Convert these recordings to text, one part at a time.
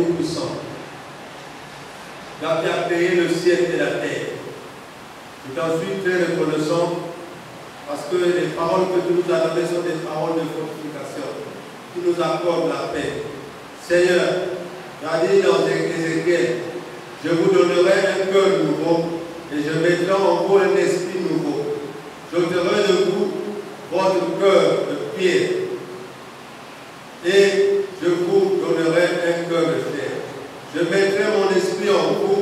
tout-puissant. Car tu as créé le ciel et la terre. Je t'en suis très reconnaissant parce que les paroles que tu nous as données sont des paroles de fortification qui nous accordent la paix. Seigneur, tu as dit dans Ézéchiel, je vous donnerai un cœur nouveau et je mettrai en vous un esprit nouveau. J'ôterai de vous votre cœur de pierre et je vous donnerai un cœur de chair. Je mettrai mon esprit en vous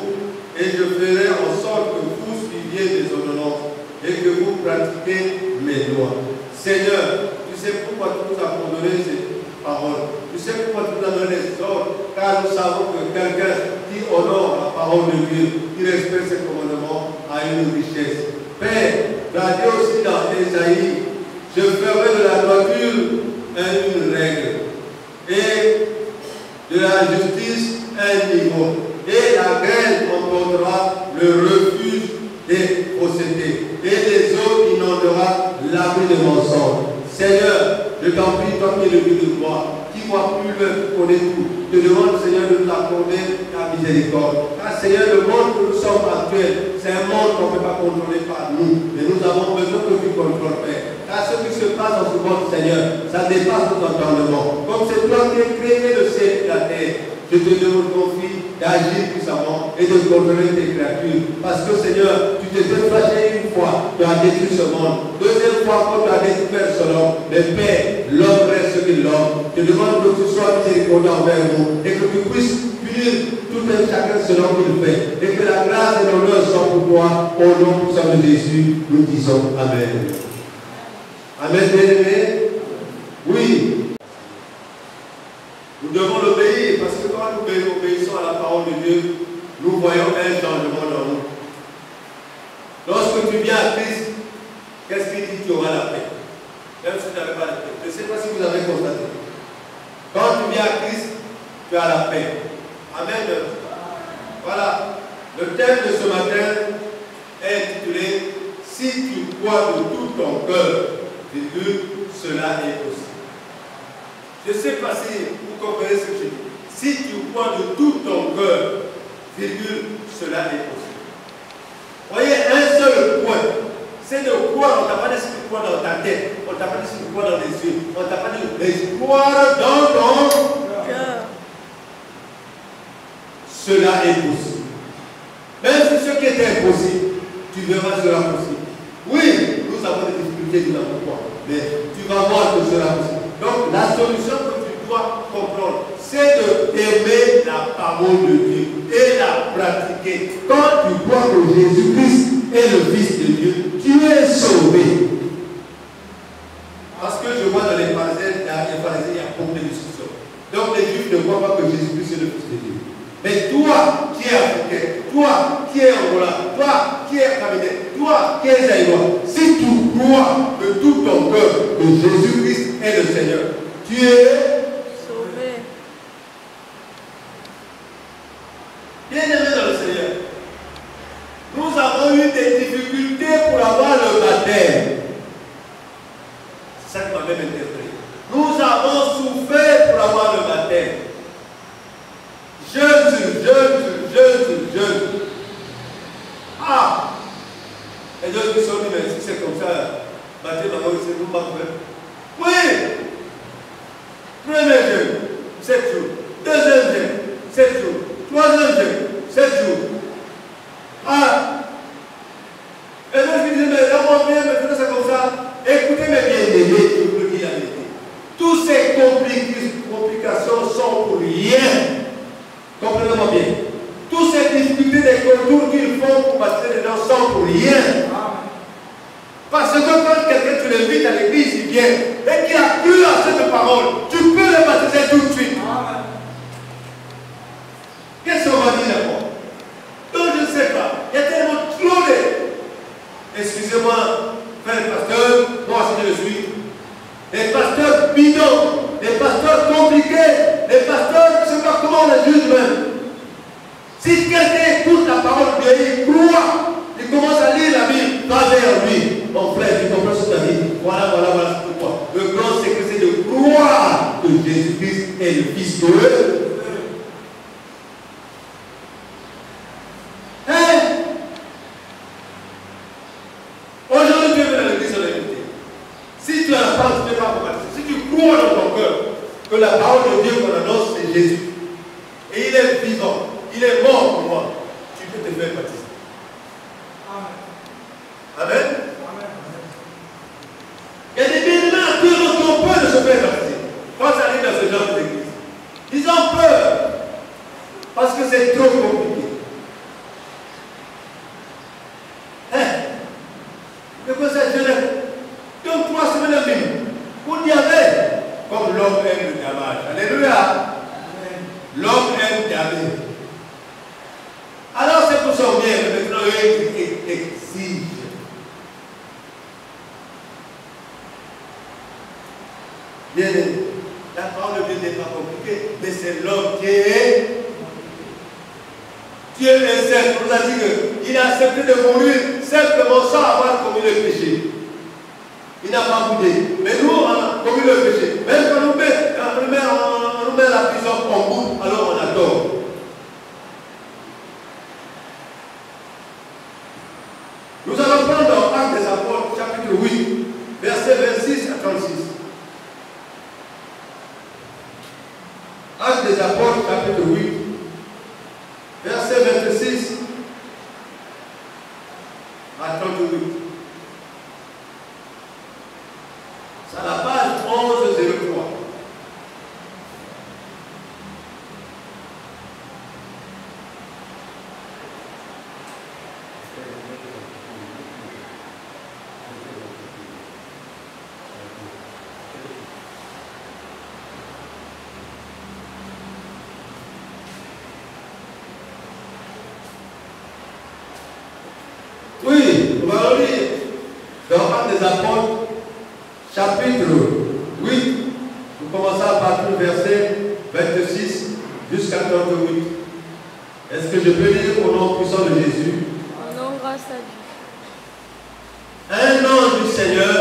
et je ferai en sorte que vous suiviez mes ordonnances et que vous pratiquiez mes lois. Seigneur, tu sais pourquoi tu nous as donné ces paroles. Tu sais pourquoi tu nous as donné les ordres, car nous savons que quelqu'un qui honore la parole de Dieu, qui respecte ses commandements, a une richesse. Père, tu as dit aussi dans Ésaïe, je ferai de la droiture une règle et de la justice un niveau. Et la grêle emportera le refuge des faussetés. Et les eaux inondera l'abri des mensonges. Seigneur, je t'en prie, toi qui es le Dieu de gloire, qui vois plus loin, qui connais tout, je demande, Seigneur, de nous accorder ta miséricorde. Car, Seigneur, le monde que nous sommes actuels, c'est un monde qu'on ne peut pas contrôler par nous. Mais nous avons besoin que tu contrôles, Père. Car ce qui se passe dans ce monde, Seigneur, ça dépasse notre entendement. Comme c'est toi qui as créé le ciel et la terre, je te demande, confie, d'agir puissamment et de contrôler tes créatures. Parce que, Seigneur, tu t'es fâché une fois, tu as détruit ce monde. Deuxième fois, quand tu as détruit Père, le Père, l'homme reste ce qu'il l'homme. Je demande que tu sois miséricordieux envers nous et que tu puisses punir tout un chacun selon qu'il fait. Et que la grâce et l'honneur soient pour toi. Au nom puissant de Jésus, nous disons Amen. Amen, bien-aimés. Oui. Nous devons l'obéir parce que quand nous obéissons à la parole de Dieu, nous voyons un changement dans nous. Lorsque tu viens à Christ, qu'est-ce qu'il dit? Tu auras la paix. Même si tu n'avais pas la paix. Je ne sais pas si vous avez constaté. Quand tu viens à Christ, tu as la paix. Amen. Voilà. Le thème de ce matin est intitulé « Si tu crois de tout ton cœur, cela est possible ». Je ne sais pas si vous comprenez ce que je dis. Si tu crois de tout ton cœur, cela est possible. Voyez, un seul point, c'est de croire. On t'a pas dit si tu crois dans ta tête, on t'a pas dit si tu crois dans les yeux, on t'a pas dit de croire dans ton cœur. Cela est possible. Même si ce qui est impossible, tu verras cela possible. Oui, nous avons des difficultés, nous n'avons pas. Mais tu vas voir que cela est possible. Donc, la solution que tu dois comprendre, c'est d'aimer la parole de Dieu et la pratiquer. Quand tu crois que Jésus-Christ est le Fils de Dieu, tu es sauvé. Parce que je vois dans les pharisiens, il y a beaucoup de discussions. Donc, les Juifs ne croient pas que Jésus-Christ est le Fils de Dieu. Mais toi qui es africain, toi qui es angolais, toi qui es camerounais, toi qui es zaïrois, si tu crois de tout ton cœur que Jésus-Christ est le Seigneur, tu es sauvé. Bien-aimés dans le Seigneur, nous avons eu des difficultés pour avoir le baptême. C'est ça qui m'a même interpellé. Nous avons souffert pour avoir le baptême. Jeune. Ah! Et d'autres qui sont dit, mais si c'est comme ça, baptême, c'est nous pas faire. Oui! Premier jeune, 7 jours. Deuxième jeune, 7 jours. Troisième jeune, 7 jours. Ah! Et d'autres qui disaient, mais là, on vient, maintenant c'est comme ça. Écoutez mes bien-aimés, je vous le dis la vérité. Toutes ces complications sont pour rien. Comprenez-moi bien. Toutes ces difficultés des contours qu'ils font pour baptiser les gens sont pour rien. Parce que quand quelqu'un tu l'invites à l'église, il vient et qu'il a cru à cette parole, tu peux le baptiser tout de suite. Qu'est-ce qu'on va dire d'abord? Donc je ne sais pas. Il y a tellement trop de... Excusez-moi, frère pasteur, moi si je suis. Des pasteurs bidons, des pasteurs compliqués, des pasteurs qui ne savent pas comment on les juge même. Si quelqu'un écoute la parole de Dieu, il croit, il commence à lire la Bible, va vers lui. Mon frère, tu comprends ce que tu as dit? Voilà pourquoi. Le grand secret, c'est de croire que Jésus-Christ est le Fils de Dieu. la parole de Dieu qu'on annonce, c'est Jésus. Et il est vivant. Il est mort pour moi. Tu peux te faire baptiser. Amen. Il y a des bien-aimés qui ont peur de se faire baptiser. Quand ça arrive dans ce genre d'église, ils ont peur. Parce que c'est trop compliqué. Hein? De quoi ça gêne? Donc 3 semaines et demie. Vous diable, comme l'homme aime le diamage. Alléluia. L'homme aime le diamage. Alors c'est pour son bien, maintenant il exige. Bien, la parole de Dieu n'est pas compliquée, mais c'est l'homme qui est. Dieu est seul. On nous a dit qu'il a accepté de mourir simplement sans avoir commis le péché. Il n'a pas boudé. Mais nous, on a commis le péché. Même quand on nous met à la prison, on boude, alors on a tort. Nous allons prendre dans Actes des Apôtres, chapitre 8, versets 26 à 36. Actes des Apôtres, chapitre 8, verset 26 à 38. C'est à la page 1103. Oui, nous allons lire dans Actes des Apôtres, chapitre 8, nous commençons à partir du verset 26 jusqu'à 38. Est-ce que je peux lire au nom puissant de Jésus? Au nom grâce à Dieu. Un ange du Seigneur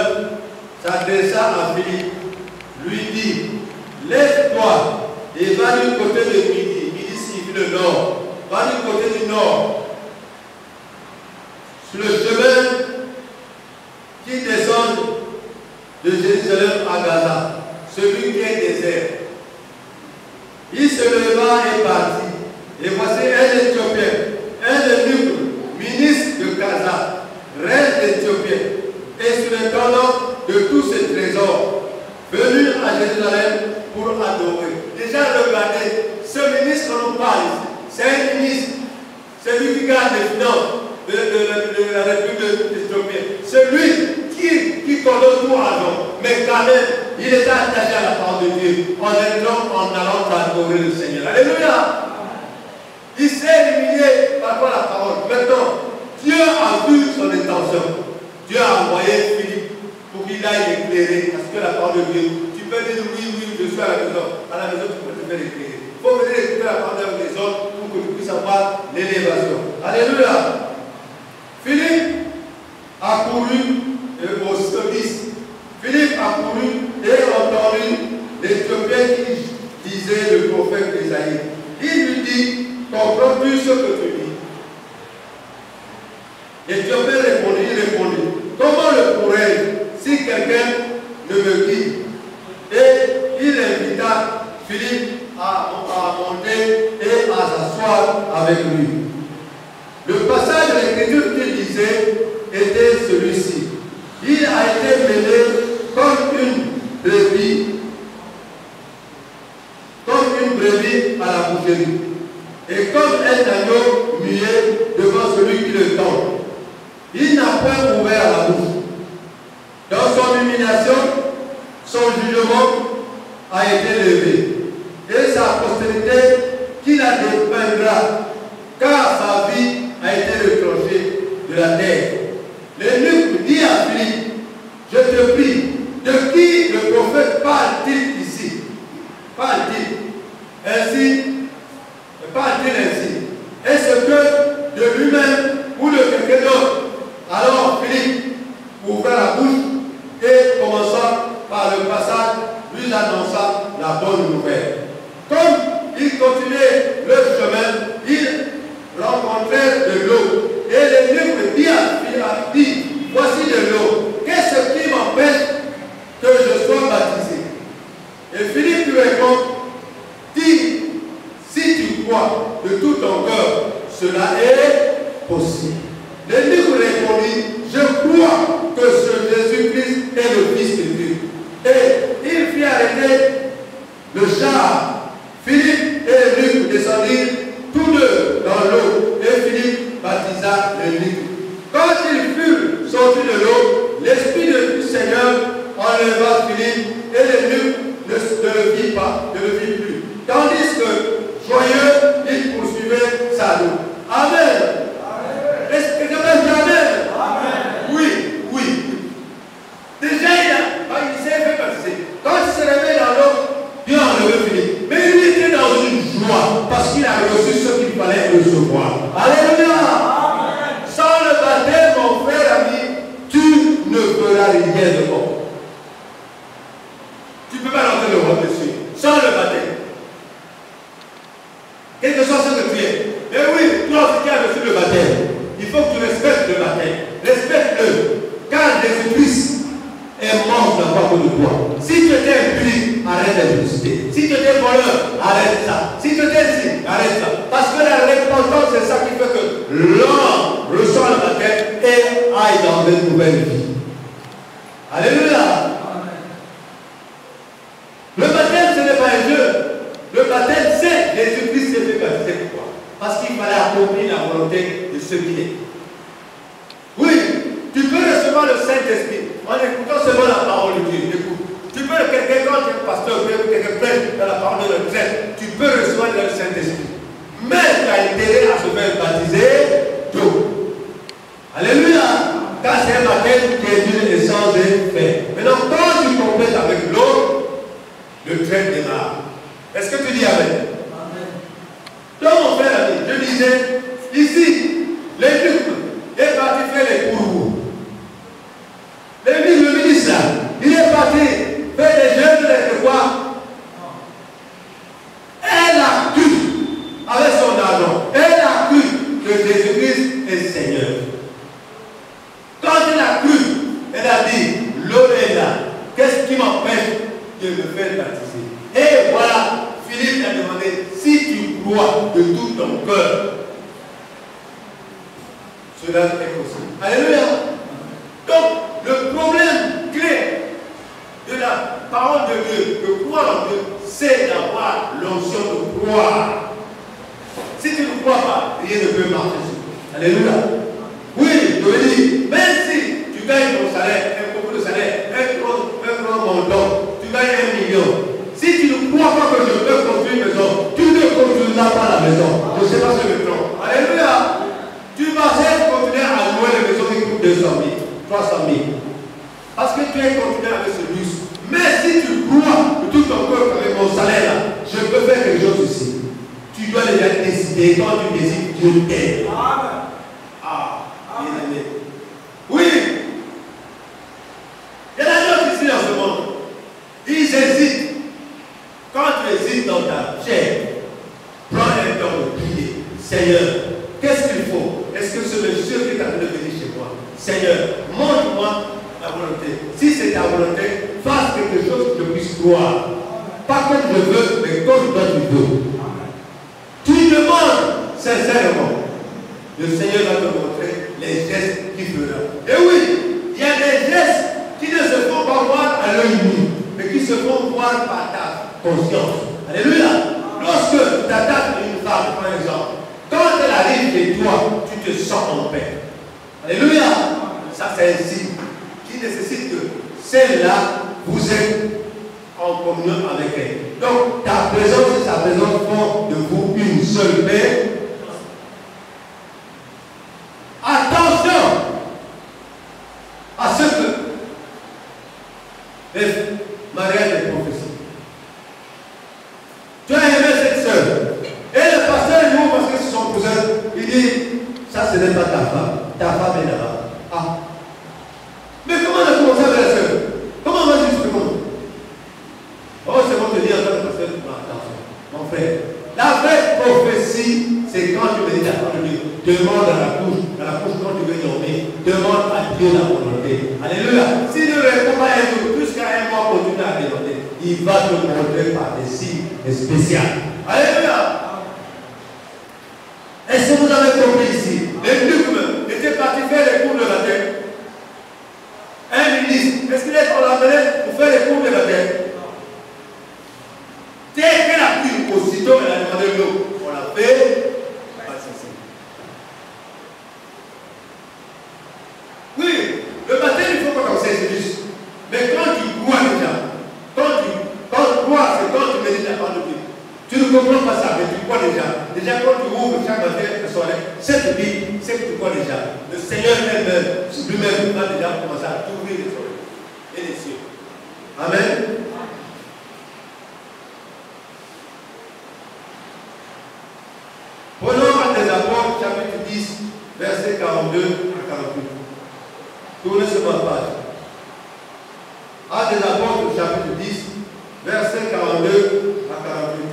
s'adressa à Philippe, lui dit, lève-toi et va du côté de midi. Midi signifie le nord. Va du côté du nord. Sur le chemin qui descend de Jérusalem à Gaza, celui qui est désert. Il se leva et partit. Et voici un Éthiopien, un eunuque, ministre de Gaza, reine d'Éthiopie, et sur le talent de tous ses trésors, venu à Jérusalem pour adorer. Déjà, regardez, ce ministre qu'on nous parle ici, c'est un ministre, c'est lui qui garde les finances de la République d'Éthiopie. C'est lui qui coordonne tout argent. Mais quand même, il était attaché à la parole de Dieu en allant adorer le Seigneur. Alléluia! Il s'est éliminé par rapport à la parole. Maintenant, Dieu a vu son intention. Dieu a envoyé Philippe pour qu'il aille éclairer. Parce que la parole de Dieu, tu peux dire oui, je suis à la maison. À la maison, tu peux te faire éclairer. Il faut venir écouter la parole des autres pour que tu puisses avoir l'élévation. Alléluia! Philippe a couru au 10. Philippe a couru et entendu l'Éthiopien qui disait le prophète Isaïe. Il lui dit, comprends-tu ce que tu dis? L'Éthiopien répondit, comment le pourrais-je si quelqu'un ne me guide? Et il invita Philippe à monter et à s'asseoir avec lui. Le passage de l'Écriture qu'il disait était celui-ci. Il a été mené comme une brebis à la boucherie, et comme un agneau muet devant celui qui le tend. Il n'a point ouvert la bouche. Dans son humiliation, son jugement a été levé, et sa postérité qui la dépeindra, car sa vie a été retranchée de la terre. L'eunuque dit à Philippe, je te prie, de qui le prophète parle-t-il ici? Parle-t-il ainsi? Est-ce que de lui-même ou de quelqu'un d'autre? Alors Philippe ouvra la bouche et commença par le passage, lui annonça la bonne nouvelle. Comme ils continuaient leur chemin, ils rencontrèrent de l'eau. Et l'eunuque dit à Philippe, voici de l'eau. Qu'est-ce qui m'empêche que je sois baptisé? Et Philippe lui répond, cela est possible. L'eunuque répondit, je crois que ce Jésus-Christ est le Fils de Dieu. Et il fit arrêter le char. Philippe et l'eunuque descendirent tous deux dans l'eau et Philippe baptisa l'eunuque. Quand ils furent sortis de l'eau, l'Esprit du Seigneur enleva Philippe et l'eunuque ne le vit pas, ne le vit plus. Tandis que, joyeux, il poursuivait sa route. Amen. Est-ce que quelqu'un dit Amen? Amen. Oui, oui. Déjà, il s'est fait baptiser. Quand il se réveille dans l'eau, Dieu a enlevé Philippe. Mais lui était dans une joie parce qu'il a reçu ce qu'il fallait recevoir. Alléluia. Amen. Sans le baptême, mon frère ami, tu ne feras rien de bon. Tu ne peux pas rentrer le roi dessus. Sans le baptême. Quel que soit ce que tu es. Mais oui, toi qui as reçu le baptême, il faut que tu respectes le baptême. Respecte-le. Car Jésus-Christ est mort d'abord de toi. Si tu étais impuni, arrête d'impudicité. Si tu étais voleur, arrête ça. Si tu étais ici, arrête ça. Parce que la repentance, c'est ça qui fait que l'homme reçoit le baptême et aille dans une nouvelle vie. Alléluia. Le baptême, ce n'est pas un jeu. Le baptême, c'est Jésus-Christ s'est fait baptiser. Pourquoi? Parce qu'il fallait accomplir la volonté de ce qu'il est. Oui, tu peux recevoir le Saint-Esprit en écoutant seulement la parole de Dieu. Écoute. Tu peux, quelqu'un, quand tu es pasteur, quelqu'un prêche dans la parole de Dieu, tu peux recevoir le Saint-Esprit. Mais tu as intérêt à se faire baptiser d'eau. Alléluia. Car c'est un baptême qui est d'une essence et fait. Maintenant, quand tu complètes avec l'eau, le train démarre. Est-ce que tu dis Amen? Donc mon frère ami, je disais, ici, l'eunuque est parti faire les cours. Le ministre, il est parti faire des jeunes de quoi? Elle a cru, avec son argent, elle a cru que Jésus-Christ est Seigneur. Quand elle a cru, elle a dit, l'eau est là. Qu'est-ce qui m'empêche de me faire baptiser? Et voilà, Philippe a demandé, si tu crois de tout ton cœur, cela est possible. Alléluia. Donc, le problème clé de la parole de Dieu, de croire en Dieu, c'est d'avoir l'onction de croire. Si tu ne crois pas, rien ne peut marcher sur toi. Alléluia. Oui, je veux dire, même si tu gagnes ton salaire, un beaucoup de salaire, un grand montant, tu gagnes 1 million. Si tu ne crois pas que je peux construire une maison, tu ne construiras pas la maison. Je ne sais pas ce que je prends. Alléluia. Tu vas continuer à louer les maisons qui coûtent 200 000, 300 000. Parce que tu es continué avec ce luxe. Mais si tu crois de tout ton cœur avec mon salaire là, je peux faire quelque chose ici. Tu dois déjà décider. Quand tu décides, Dieu t'aide. Ah, bien aimé. Oui. Il y a des gens ici en ce monde. Ils hésitent. Quand tu hésites dans ta chair, prends un temps de prier. Seigneur, qu'est-ce qu'il faut? Est-ce que ce monsieur qui est en train de venir chez moi, Seigneur, montre-moi la volonté. Si c'est ta volonté, fasse quelque chose que je puisse croire. Pas comme je veux, mais comme toi tu veux. Tu demandes sincèrement. Le Seigneur va te montrer les gestes qu'il fera. Et oui, il y a des gestes qui ne se font pas voir à l'œil nu, mais qui se font voir par ta conscience. Alléluia. Lorsque tu t'attaques à une femme, par exemple, quand elle arrive chez toi, tu te sens en paix. Alléluia. Ça, c'est un signe qui nécessite que celle-là, vous êtes en communion avec elle. Donc, ta présence et sa présence font de vous une seule paix. Attention à ce que les mariages des prophéties. Tu as aimé cette soeur. Et le pasteur est nouveau parce que c'est son cousin. Il dit, ça ce n'est pas ta femme. Ta femme est là-bas. Ah. Mais comment on a commencé avec la soeur? Comment on va dire ce monde? Oh, c'est bon de dire à toi, pasteur, attention. Mon frère, la vraie prophétie, c'est quand tu médites la parole de Dieu. Demande à la couche quand tu veux dormir. Demande à Dieu la volonté. Alléluia. Si ne répond pas un jour, jusqu'à un mois, continue à demander. Il va te montrer par des signes spéciaux. Alléluia. Est-ce que vous avez question, elle a demandé l'eau. On l'a fait, pas de souci. Oui, le baptême, il faut qu'on c'est juste. Mais quand tu crois déjà, quand tu crois, c'est quand tu médites la parole de Dieu. Tu ne comprends pas ça, mais tu crois déjà. Déjà, quand tu ouvres chaque matin et soir, cette Bible, c'est que tu crois déjà. Le Seigneur lui-même va déjà commencer à t'ouvrir les oreilles et les cieux. Amen. Prenons Actes des Apôtres, chapitre 10, versets 42 à 48. Tournez sur ma page. Actes des Apôtres, chapitre 10, versets 42 à 48.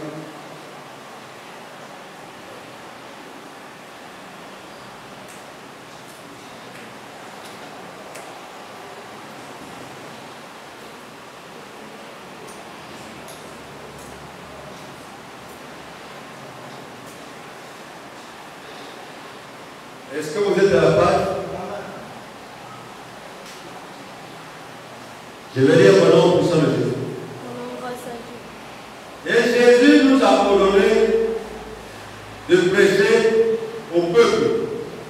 Est-ce que vous êtes à la page? Je vais lire mon nom puissant de Jésus. Et Jésus nous a ordonné de prêcher au peuple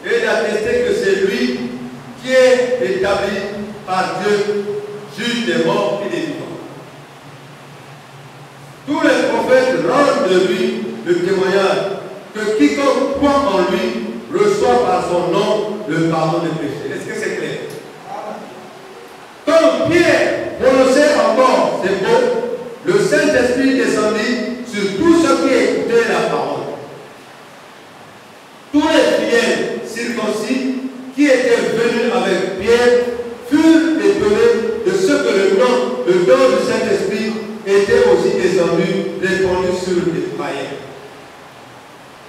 et d'attester que c'est lui qui est établi par Dieu, juge des morts et des vivants. Tous les prophètes rendent de lui le témoignage que quiconque croit en lui reçoit par son nom le pardon des péchés. Est-ce que c'est clair? Comme Pierre prononçait encore ces mots, le Saint-Esprit descendit sur tous ceux qui écoutaient la parole. Tous les fidèles circoncis qui étaient venus avec Pierre furent étonnés de ce que le don du Saint-Esprit était aussi descendu, répandu sur les païens.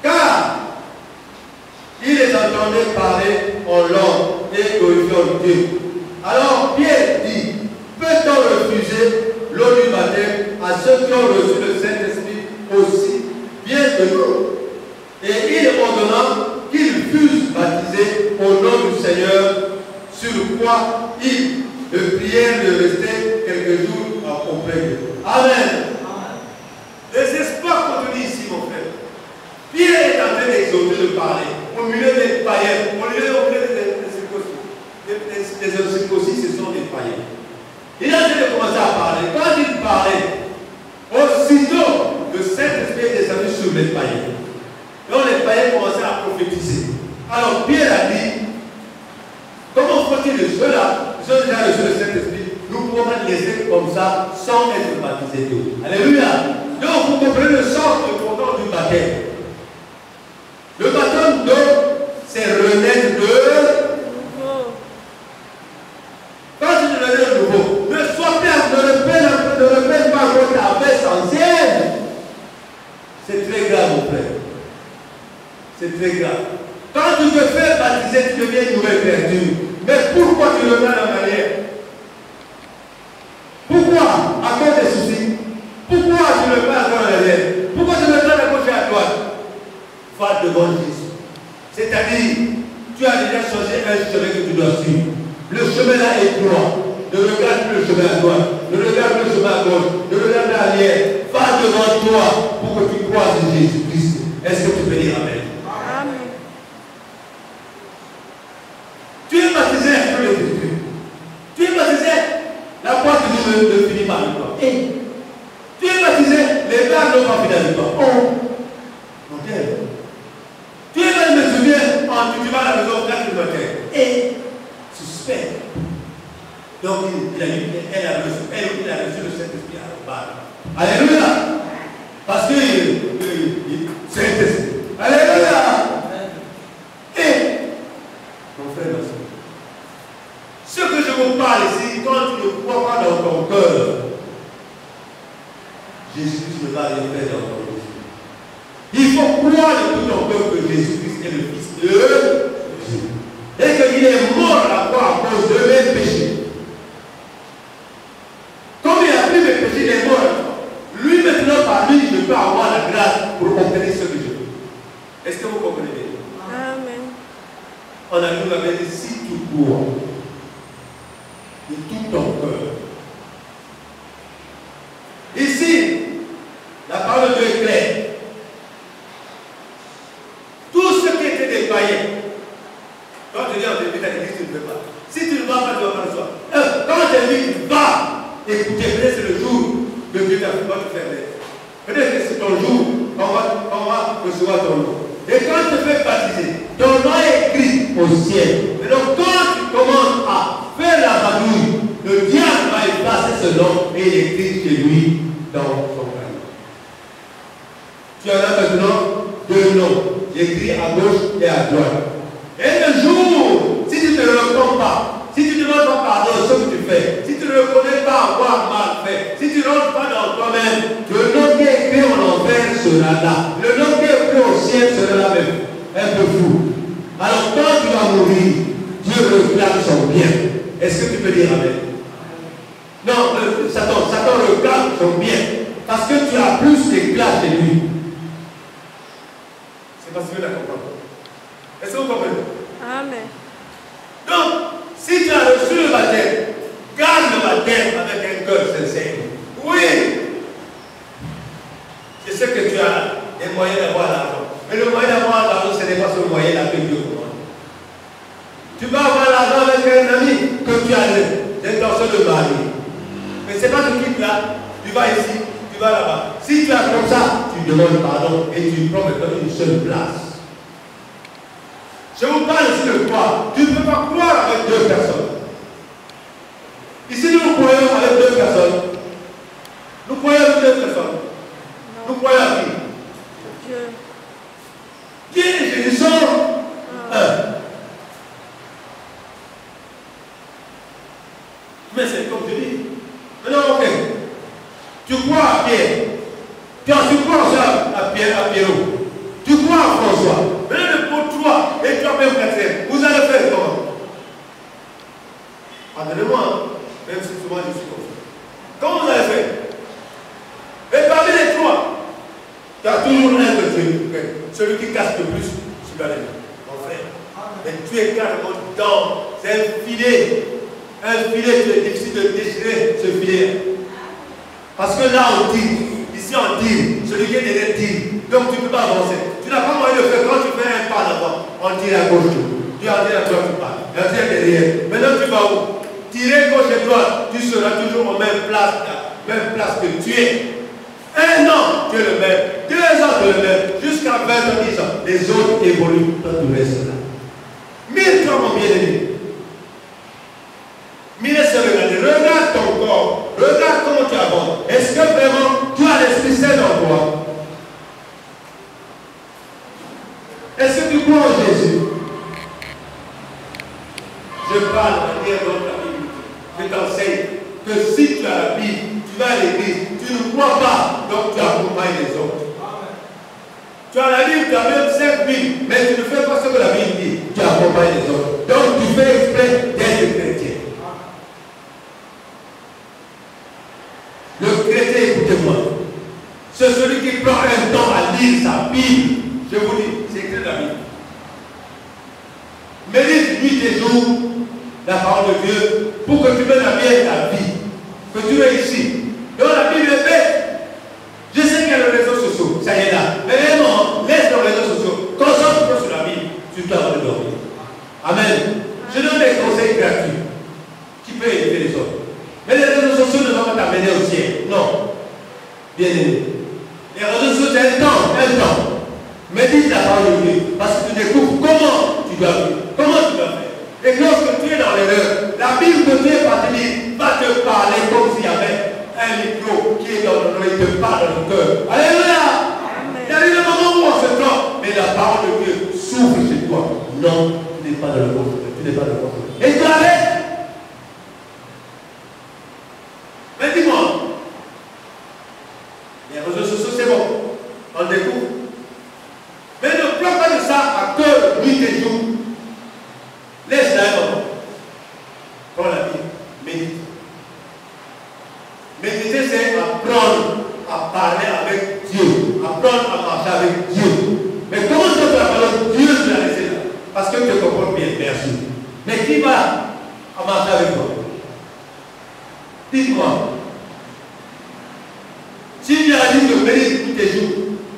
Car ils les entendaient parler en langue et glorifiant Dieu. Alors Pierre dit, peut-on refuser l'eau du baptême à ceux qui ont reçu le Saint-Esprit aussi bien que nous? Et il ordonna qu'ils fussent baptisés au nom du Seigneur, sur quoi ils le prièrent de rester quelques jours auprès d'eux. Amen. Les espoirs qu'on te dit ici, mon frère. Pierre est en train d'exhorter de parler au milieu des païens, au milieu des circoncis. Les circoncis, ce sont des païens. Il a déjà commencé à parler. Quand il parlait, aussitôt le Saint-Esprit est descendu sur les païens. Donc les païens commençaient à prophétiser. Alors Pierre a dit, comment faut-il ceux-là, ils ont déjà reçu le Saint-Esprit, nous pouvons pas laisser comme ça sans être baptisés d'eau. Alléluia. Donc vous comprenez le sens important du baptême. Le baptême d'eau, c'est renaître de nouveau. Quand tu te renais de nouveau, ne sois pas, ne répète pas votre baisse ancienne. C'est très grave, mon frère. C'est très grave. Quand tu te fais baptiser, tu deviens une nouvelle créature. Mais pourquoi tu le fais de la manière? Pourquoi? À cause des soucis. Pourquoi tu le fais encore à l'air? Pourquoi tu le fais à gauche et à droite? Va devant Jésus. C'est-à-dire, tu as déjà choisi un chemin que tu dois suivre. Le chemin là est droit. Ne regarde plus le chemin à droite. Ne regarde plus le chemin à gauche. Ne regarde pas arrière. Va devant toi pour que tu croises Jésus-Christ. Est-ce que tu peux dire Amen? Amen. Tu es baptisé à tous les esprits. Tu es baptisé. La porte ne finit pas avec toi. Tu es baptisé. Les gars n'ont pas fini avec toi. Mon Dieu. Tu es là, je me souviens, tu vas à la maison 4 du matin. Et suspect. Donc il a reçu le Saint-Esprit à la barre. Alléluia. Parce que Saint-Esprit. Alléluia. Et mon frère, ma soeur, ce que je vous parle ici, quand tu ne crois pas dans ton cœur, Jésus-Christ ne va rien faire dans ton cœur. Il faut croire de tout ton cœur que Jésus-Christ est le Fils de Dieu et qu'il est mort à la croix à cause de mes péchés. Comme il a pris mes péchés, il est mort. Lui maintenant, par lui, je peux avoir la grâce pour obtenir ce que je veux. Est-ce que vous comprenez bien? Amen. On a nous avait dit, si tu crois de tout ton cœur. Ici, la parole de Dieu est claire. recevoir ton nom. Et quand tu te fais baptiser, ton nom est écrit au ciel. Et donc quand tu commences à faire la vadrouille, le diable va effacer ce nom et il écrit chez lui dans son cœur. Tu en as maintenant deux noms, écrits à gauche et à droite. Et le jour, si tu ne te reconnais pas, si tu ne demandes pas pardon de ce que tu fais, si tu ne reconnais pas avoir mal fait, si tu ne rentres pas dans toi-même, le nom qui est écrit en enfer sera là. Le nom qui est écrit au ciel sera là même. Un peu fou. Alors quand tu vas mourir, Dieu réclame son bien. Est-ce que tu peux dire amen? Non, Satan réclame son bien. Parce que tu as plus d'éclat chez lui. C'est parce que tu la comprends. Est-ce que vous comprenez? Amen. Donc, si tu as reçu le baptême, garde le baptême avec un cœur sincère. Oui, je sais que tu as des moyens d'avoir l'argent. Mais le moyen d'avoir l'argent, ce n'est pas ce moyen-là que Dieu commande. Tu vas avoir l'argent avec un ami que tu as l'intention de marier. Mais ce n'est pas de quitte là. Tu vas ici, tu vas là-bas. Si tu as comme ça, tu demandes pardon et tu prends maintenant une seule place. Je vous parle ici de croire. Tu ne peux pas croire avec deux personnes. Ici, nous croyons avec deux personnes. Nous croyons avec deux personnes. Nous croyons à qui? Dieu. Dieu et Jésus sont un. Mais c'est comme je dis. Maintenant, ok. Tu crois à Pierre. Tu crois aussi à Pierrot. Tu crois à François. Maintenant, pour toi et toi-même, quatrième, vous allez faire comment? Pardonnez-moi, même si souvent je suis comme ça. Comment vous allez faire? Et parmi les trois, tu as toujours un que tu es. Celui qui casse le plus, tu vas l'aimer. Mon frère. Mais tu es carrément dedans. C'est un filet. Un filet, tu es difficile de déchirer ce filet. Parce que là, on tire. Ici, on tire. Celui qui est derrière tire. Donc, tu ne peux pas avancer. Tu n'as pas moyen de faire. Quand tu fais un pas d'avant, on tire à gauche. Tu as tiré à droite, tu pars. Tu as tiré derrière. Maintenant, tu vas où? Tirer gauche et droite. Tu seras toujours aux mêmes places, que tu es. Un an, tu es le même. 2 ans, tu es le même. Jusqu'à 20 ans, 10 ans. Les autres évoluent. Toi, tu restes là. 1000 fois, mon bien-aimé. Laisse regarder. Regarde ton corps. Regarde comment tu avances. Est-ce que vraiment tu as l'Esprit Saint dans toi? Est-ce que tu crois en Jésus? Je parle de manière dans la Bible. Je t'enseigne que si tu as la Bible, tu vas à l'église, tu ne crois pas, donc tu accompagnes les autres. Tu as la Bible, tu as même 5 Bibles, mais tu ne fais pas ce que la Bible dit, tu accompagnes les autres. Donc tu fais exprès d'être chrétien. Le chrétien, écoutez-moi, c'est celui qui prend un temps à lire sa Bible. Je vous dis, c'est écrit dans la Bible. Médite nuit et jour la parole de Dieu pour que tu mènes à bien ta vie, que tu réussisses. Donc la Bible est bête. Je sais qu'il y a les réseaux sociaux, ça y est là. Mais vraiment, laisse les réseaux sociaux. Concentre-toi sur la Bible, tu dois avoir de dormir. Amen. Je donne des conseils gratuits qui peuvent aider les autres. Mais les réseaux sociaux ne vont pas t'amener au ciel. Non. Bien aimé. Les réseaux sociaux, c'est un temps. Médite la parole de Dieu. Parce que tu découvres comment tu dois vivre. Comment tu dois faire. Et lorsque tu es dans l'erreur, la Bible que tu es partie va te parler comme s'il y avait un micro qui est dans le oreille, il te parle dans le cœur. Alléluia. Il y a eu un moment où on se trompe, mais la parole de Dieu s'ouvre chez toi. Non, tu n'es pas dans le bon. Tu n'es pas dans le bon. Et tu arrêtes. Mais dis-moi, les réseaux sociaux, c'est bon. On découvre. Mais ne prends pas de ça à cœur, nuit et jour. Laisse-la un moment. Prends la Bible. Médite. Méditer, c'est apprendre à parler avec Dieu. Apprendre à marcher avec Dieu. Mais comment tu peux parler avec Dieu, tu l'as laissé là? Parce que tu te comprends bien, merci. Mais qui va marcher avec toi? Dites-moi. Si tu as dit de méditer tous tes jours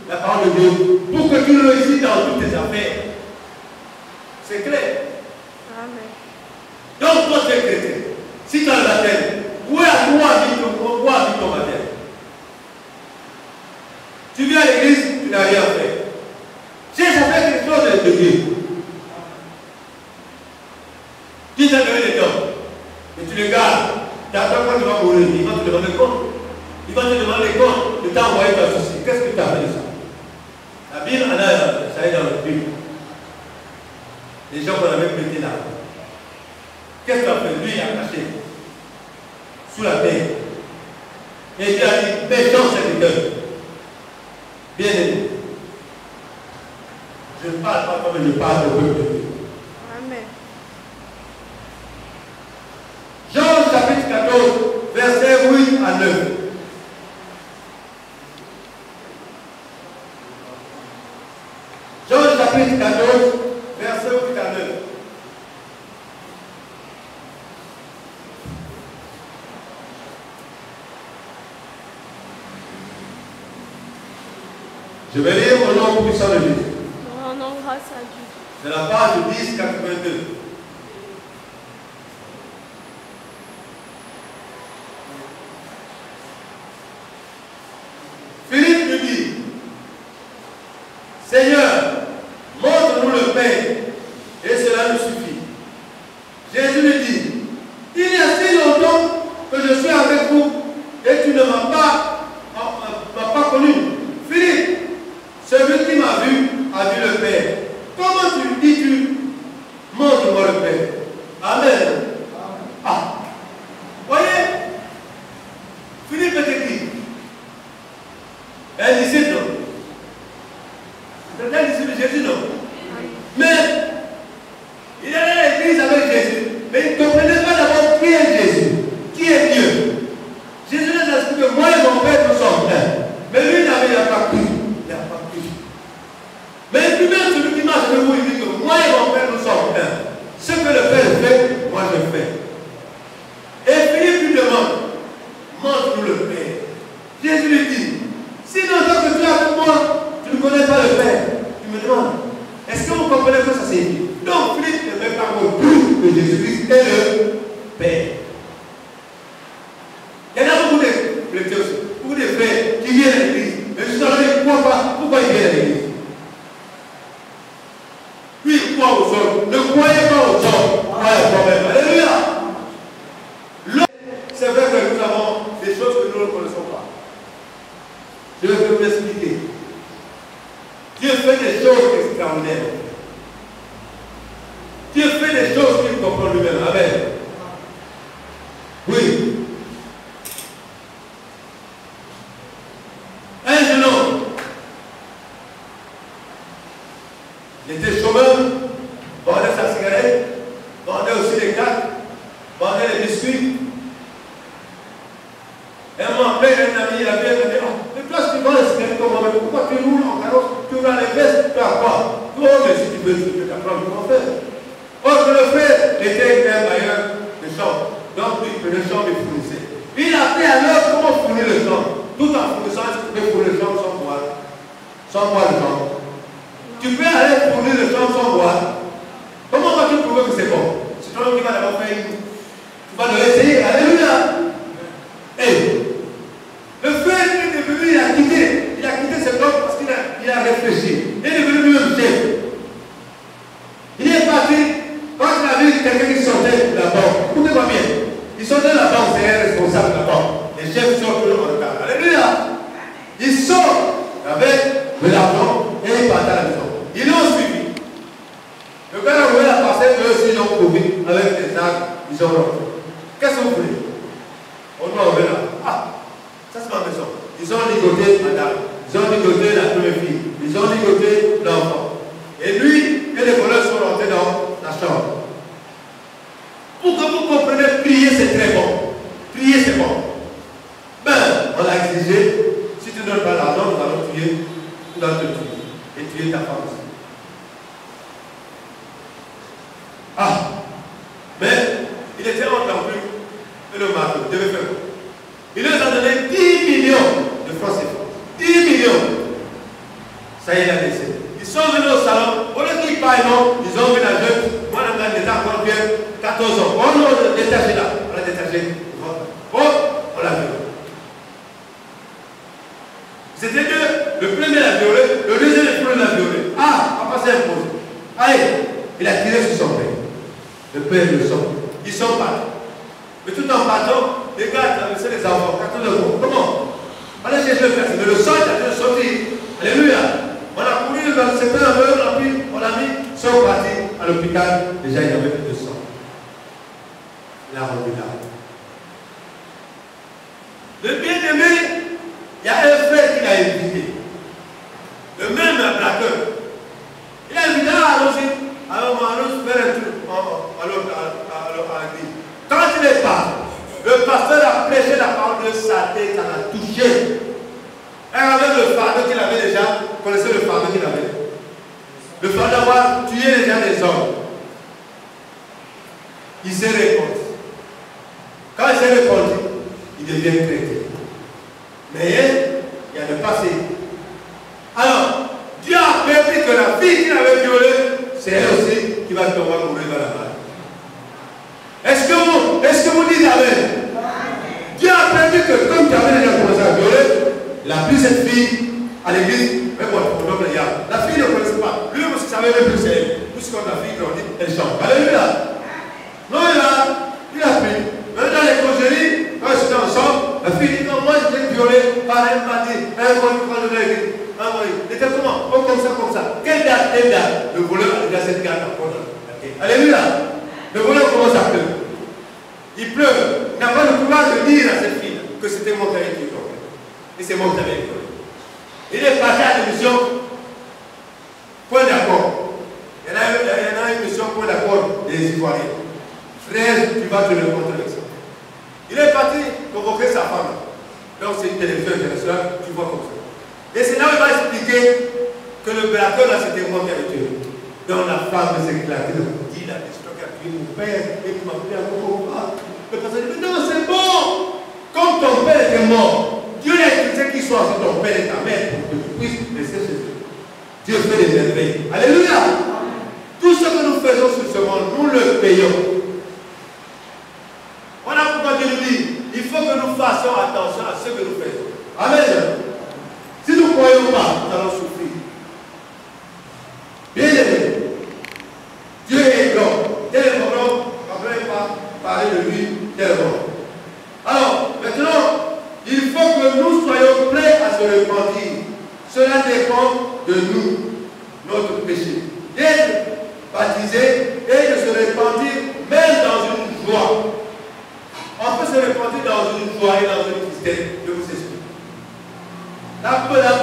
la parole de Dieu, pour que tu réussisses dans toutes tes affaires, c'est clair. Amen. Donc, toi, tu es chrétien. Si tu as le baptême, où habite ton baptême? Tu viens à l'église, tu n'as rien fait. Dieu. Tu t'as donné des dons, et tu les gardes. D'après quand tu vas mourir, il va te demander compte. Il va te demander compte de t'envoyer ta souci. Qu'est-ce que tu as fait de ça? La Bible, ça est dans le Bible. Les gens qu'on avait prêté là. Qu'est-ce qu'il a fait? Lui, il a caché sous la terre. Et il a dit, méchant serviteur. Bien aimé. Je ne parle pas comme je parle au peuple de Dieu. Amen. Jean chapitre 14, versets 8 à 9. Jean chapitre 14, versets 8 à 9. Je vais lire au nom puissant de Jésus. Rendons grâce à Dieu. C'est la page 1082. Philippe lui dit, Seigneur, montre-nous le Père, et cela nous suffit. Jésus lui dit, il y a si longtemps que je suis avec vous, et tu ne m'as pas connu. Philippe, celui qui m'a vu a vu le Père. Comment tu dis-tu, montre-moi le Père? Amen. Ah, voyez, Philippe était qui? Un disciple, non? C'est un disciple de Jésus, non? Mais il allait à l'église avec Jésus, mais il ne comprenait pas d'abord qui est Jésus, qui est Dieu. Jésus nous a expliqué que moi et mon Père nous sommes un. Mais lui, il n'a pas cru. Il n'a pas cru. Mais lui-même, celui qui marche avec vous, il dit que moi et mon Père nous sommes un. Ce que le Père fait, moi je fais. Et Philippe lui demande, montre-nous le Père. Jésus lui dit, si dans le temps que tu es avec moi, tu ne connais pas le Père, tu me demandes, est-ce que vous comprenez que ça signifie? Donc Philippe ne met pas plus que Jésus-Christ est le Père. Il y en a beaucoup de chrétiens aussi, beaucoup de frères qui viennent à l'église. Mais je ne crois pas. Pourquoi ils viennent à l'église? Lui, il croit aux hommes. Ne croyez pas aux hommes. Alléluia. C'est vrai que nous avons des choses que nous ne connaissons pas. Je vais vous expliquer. Dieu fait des choses extraordinaires. Dieu fait des choses qu'il comprend lui-même. Amen. Oui. Un jeune homme, il était chômeur, vendait sa cigarette, vendait aussi les cartes, vendait les biscuits. Un moment après, un ami, il avait dit, mais toi, si tu vends les cigarettes comme moi, pourquoi tu roules en carrosse, tu roules les vestes, tu as quoi? Oh, mais si tu veux, tu peux t'apprendre comment faire. Or, le frère était un bailleur de champs, donc lui, il prenait le champ et fournissait. Il a appris alors comment fournir le champ. Tout en fournissant, tu peux fournir le champ sans boire. Sans boire le champ. Tu peux aller fournir le champ sans boire. Comment vas-tu prouver que c'est bon? C'est toi qui vas d'abord faire une. Tu vas le essayer. Alléluia. Et le frère est devenu, il a quitté cet homme parce qu'il a réfléchi. Il est devenu lui-même chef. Il est parti, quand il a vu quelqu'un qui sortait de la banque, écoutez-moi bien, il sortait de la banque, c'est un responsable de la banque. Les chefs sortent toujours en retard. Alléluia. Ils sortent avec de l'argent et ils partent à la maison. Ils l'ont suivi. Le gars a ouvert la parcelle, eux aussi ils ont trouvé avec des armes, ils ont rentré. Qu'est-ce que vous voulez? On doit ouvrir là. Ah, ça c'est ma maison. Ils ont ligoté madame, ils ont ligoté la première fille, ils ont ligoté l'enfant. Et lui et les voleurs sont rentrés dans la chambre. Pour que vous compreniez, prier c'est très bon. Prier c'est bon. Ben, on l'a exigé. Si tu ne donnes pas l'argent, nous allons tuer, nous allons te tuer. Et tuer ta femme aussi. Ah, mais il était entendu que le marteau devait faire quoi? Il leur a donné 10 millions de francs CFA. 10 millions. Ça y est, il a décédé. Ils sont venus au salon. Au lieu qu'ils parlent, non, ils ont vu la jeune. Moi, on était encore bien 14 ans. On l'a détaché là. On l'a détaché. Oh, on l'a vu. C'était deux. Le premier l'a violé, le deuxième l'a violé. Ah, papa s'est imposé. Allez, il a tiré sur son père. Le père le sort. Ils sont partis. Mais tout en partant, les gars traversaient les enfants. Comment? Allez chercher le père. Mais le sang est en train de sortir. Alléluia. On a couru dans le secteur, on l'a mis, ils sont partis à l'hôpital. Déjà, il y avait plus de sang. Il a rendu là. Le bien-aimé, il y a un frère qui l'a invité. Le même braqueur. Il a invité à allons-y. Alors, on allons faire un truc à l'église. Quand il est parti, le pasteur a prêché la parole de sa tête, ça l'a touché. Et avec le fardeau qu'il avait déjà, vous connaissez le fardeau qu'il avait? Le fardeau d'avoir tué les gens des hommes. Il s'est répandu. Quand il s'est répandu, il devient chrétien. Mais il y a le passé. Alors, Dieu a permis que la fille qu'il avait violée, c'est elle aussi qui va tomber mourir dans la malle. Est-ce que vous dites Amen? Dieu a permis que, comme tu avais déjà commencé à violer, il a pris cette fille à l'église, mais bon, la fille ne connaissait pas. Lui aussi savait même plus c'est elle. Puisque la fille grandit, elle chante. Alléluia. Non, il a pris. Même dans les causeries, quand ils étaient ensemble, la fille dit non, moi j'étais violé par un bandit, un voyou quand je l'ai église. Il était comment? Oh, comme ça. Quelle date? Le voleur a déjà cette carte encore. Alléluia. Le voleur commence à pleurer. Il pleure. Il n'a pas le pouvoir de dire à cette fille que c'était mon père qui est. Et c'est moi qui t'avais école. Il est parti à l'émission. Point d'accord. Il y en a une mission point d'accord des Ivoiriens. Frère, tu vas te rencontrer avec ça. Il est parti convoquer sa femme. Donc c'est une télévision internationale, tu vois comme ça. Et c'est là où il va expliquer que le braqueur là c'était moi qui avais tué. Donc la femme s'est éclatée. Elle dit la question qui a tué mon père et qui m'a pris à mon papa. Le pasteur dit non, c'est bon. Comme ton père était mort, Dieu a écrit qu'il soit entre ton père et ta mère pour que tu puisses laisser chez eux. Dieu fait des merveilles. Alléluia. Tout ce que nous faisons sur ce monde, nous le payons. Voilà pourquoi Dieu nous dit, il faut que nous fassions attention à ce que nous faisons. Amen. Si nous ne croyons pas, nous allons souffrir. Bien aimé, Dieu est grand. Tel est mon nom, on ne va pas parler de lui tellement. Alors, maintenant, il faut que nous soyons prêts à se repentir. Cela dépend de nous, notre péché. D'être baptisé et de se repentir même dans une joie. On peut se repentir dans une joie et dans une tristesse. Je vous explique. La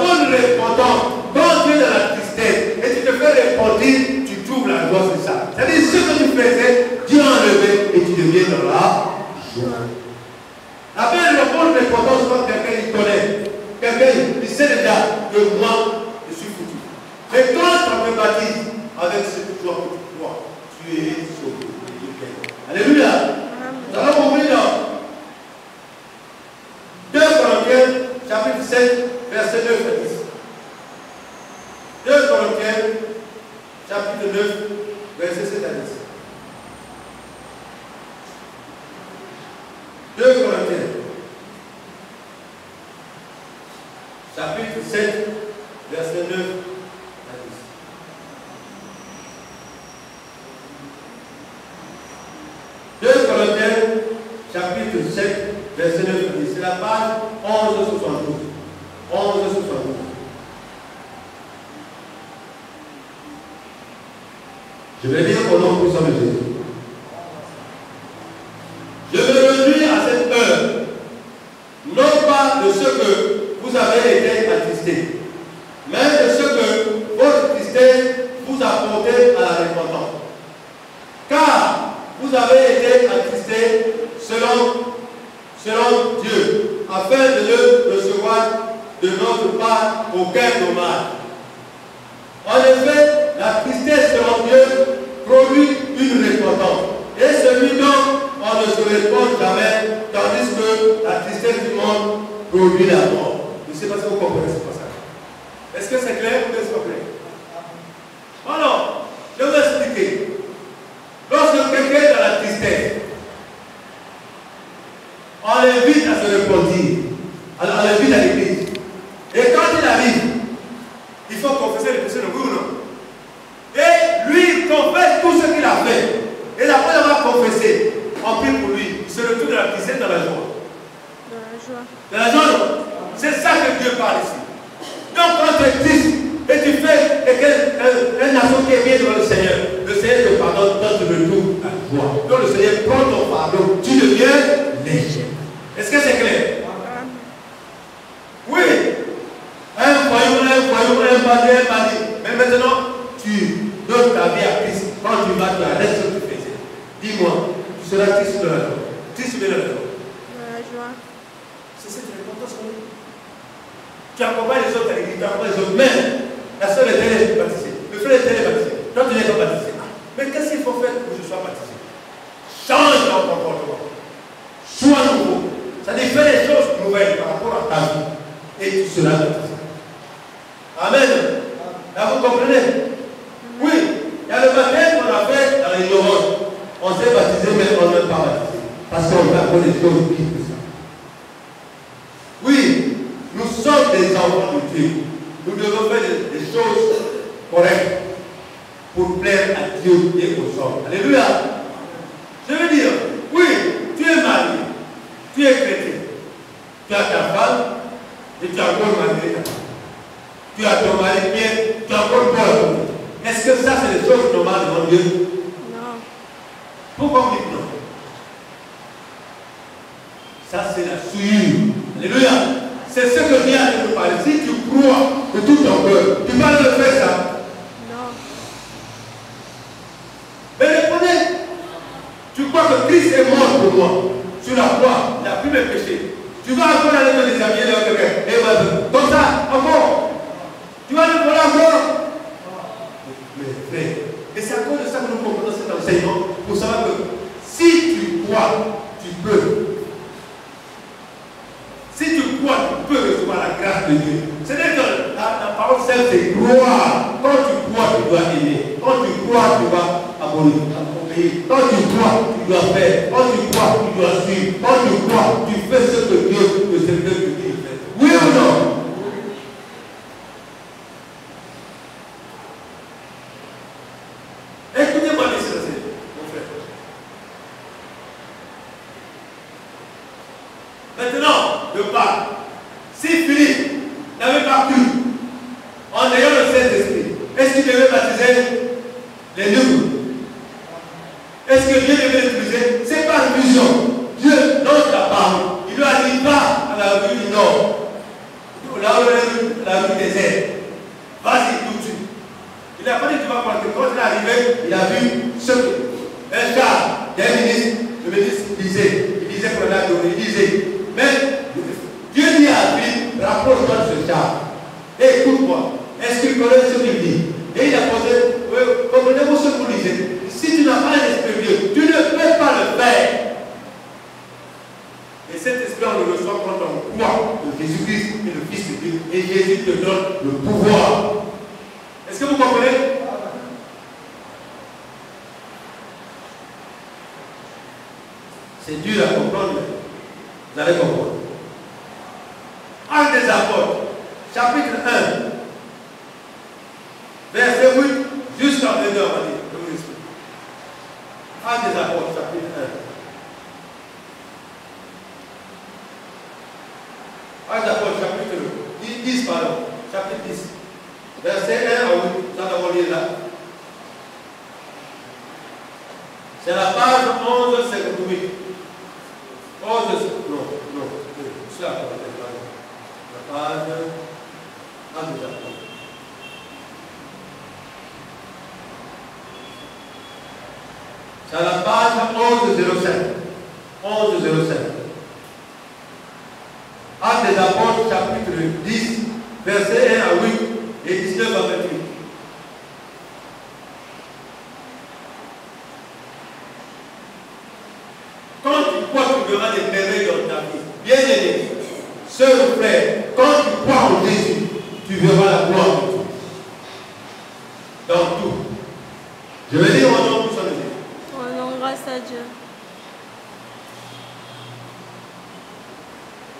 bonne repentance, quand tu es dans la tristesse et tu te fais repentir, tu trouves la joie, c'est ça. C'est-à-dire ce que tu faisais, Dieu a enlevé et tu deviens dans la joie. La bonne repentance, quand quelqu'un y connaît, quelqu'un il sait déjà que moi, je suis foutu. Mais quand tu me baptises avec cette joie que tu crois, tu es sauvé. Alléluia. Nous allons ouvrir dans 2 Corinthiens, chapitre 7, verset 9 à 10. 2 Corinthiens, chapitre 9, verset 7 à 10. 2 Corinthiens, chapitre 7, verset 9 à 10. 2 Corinthiens, chapitre 7, verset 9 à 10. C'est la page 1172. 1172. Je vais lire au nom puissant de Jésus. Je me réjouis à cette heure, non pas de ce que vous avez été attristés, mais de ce que votre tristesse vous a porté à la repentance. Car vous avez été attristés selon Dieu, afin de ne recevoir de notre part aucun dommage. En effet, la tristesse selon Dieu produit une repentance. Et celui dont on ne se répond jamais, tandis que la tristesse du monde produit la mort. Je ne sais pas si vous comprenez ce passage. Est-ce que c'est clair ou est-ce que c'est clair? Alors, je vais expliquer. Lorsque quelqu'un est dans la tristesse, on l'invite à se repentir. Alors, on l'invite à l'église. Et quand il arrive, il faut confesser les péchés de vous ou non? Et lui, confesse tout ce qu'il a fait. Et après avoir confessé, on prie pour lui. Il se retrouve dans la piscine dans la joie. Dans la joie. Dans la joie, c'est ça que Dieu parle ici. Donc quand tu es triste et tu fais un assaut qui est bien devant le Seigneur te pardonne, toi tu retrouves la joie. Donc le Seigneur prend ton fardeau, tu deviens léger. Est-ce que c'est clair? Oui. Un voyou, un bandit. Mais maintenant, tu donnes ta vie à Christ. Quand tu vas, tu arrêtes ce que tu faisais. Dis-moi, tu seras triste de la joie. Triste de la joie. Dans la joie. C'est cette importance. Tu accompagnes les autres à l'église, tu accompagnes les autres. Mais la soeur est allée baptisée. Le frère est allé baptisé. Toi, tu n'es pas baptisé. Mais qu'est-ce qu'il faut faire pour que je sois baptisé? Change ton comportement. Sois nouveau. Ça dit fais des choses nouvelles par rapport à ta vie. Et tu seras baptisé. Amen. Là, vous comprenez? Oui. Il y a le baptême qu'on a fait dans l'ignorance. On s'est baptisé, mais on n'est pas baptisé. Parce qu'on fait encore des choses pires que ça. Oui. Nous sommes des enfants de Dieu. Nous devons faire des choses correctes pour plaire à Dieu et aux hommes. Alléluia. Je veux dire, oui, tu es marié, tu es chrétien, tu as ta femme et tu as encore marié ta femme. Tu as ton mari bien, tu as encore Paul. Est-ce que ça c'est des choses normales devant Dieu? Non. Pourquoi on dit non? Ça c'est la souillure. Alléluia. C'est ce que Dieu a dit de nous parler. Si tu crois de tout ton cœur, tu vas le faire ça. Non. Mais répondez. Tu crois que Christ est mort pour moi sur la croix, il a pris mes péchés. Tu vas encore aller te déshabiller de quelqu'un. Et comme ça, encore. Tu vas le voler encore. Mais frère, et c'est à cause de ça que nous comprenons cet enseignement pour savoir que si tu crois, tu peux. Si tu crois, tu peux recevoir la grâce de Dieu. C'est-à-dire que la parole celle c'est croire. Quand tu crois, tu dois aimer. Quand tu crois, tu vas abonner. Quand tu crois, tu dois faire. Quand tu crois, tu dois suivre. Quand tu crois, tu fais ce que Dieu, le Seigneur te dit de faire. Oui ou non? Écoutez-moi, mon frère. Maintenant, je parle. Si Philippe n'avait pas cru en ayant le Saint-Esprit, est-ce qu'il devait baptiser les nouveaux? Est-ce que Dieu devait l'utiliser? Ce n'est pas une vision. Dieu, dans la parole, il lui a dit pas à la rue du Nord, là où est la rue des airs. Vas-y tout de suite. Il n'a pas dit tu vas voir que quand il est arrivé, il a vu ce que un char d'un ministre, le ministre disait, il disait qu'on a donné, il disait, mais Dieu dit à Philippe, rapproche-toi de ce char. Et écoute-moi, est-ce qu'il connaît ce qu'il dit? Et il a posé, comprenez-vous ce que vous lisez? Si tu n'as pas un esprit Dieu, tu ne peux pas le faire. Et cet esprit, on le reçoit quand on croit que Jésus-Christ est le Fils de Dieu. Et Jésus te donne le pouvoir. Est-ce que vous comprenez? C'est dur à comprendre. Vous allez comprendre. Actes des Apôtres, chapitre 1, verset 8 jusqu'à 22, on va dire. Actes des Apôtres, chapitre 1. Actes des Apôtres, chapitre 10, pardon. Chapitre 10. Verset 1 à 8. Nous allons lire là. C'est la page 1158. 11, non. C'est la page. La page. Actes des Apôtres. C'est la page 1105. 1105. Actes des Apôtres, chapitre 10, verset 1 à 8 et 19 à 28. Quand tu crois, tu verras des merveilles dans ta vie. Bien aimé, sœur ou frère, quand tu crois en Jésus, tu verras la gloire de Dieu. Dans tout. Je vais lire mon nom pour ça. Grâce à Dieu.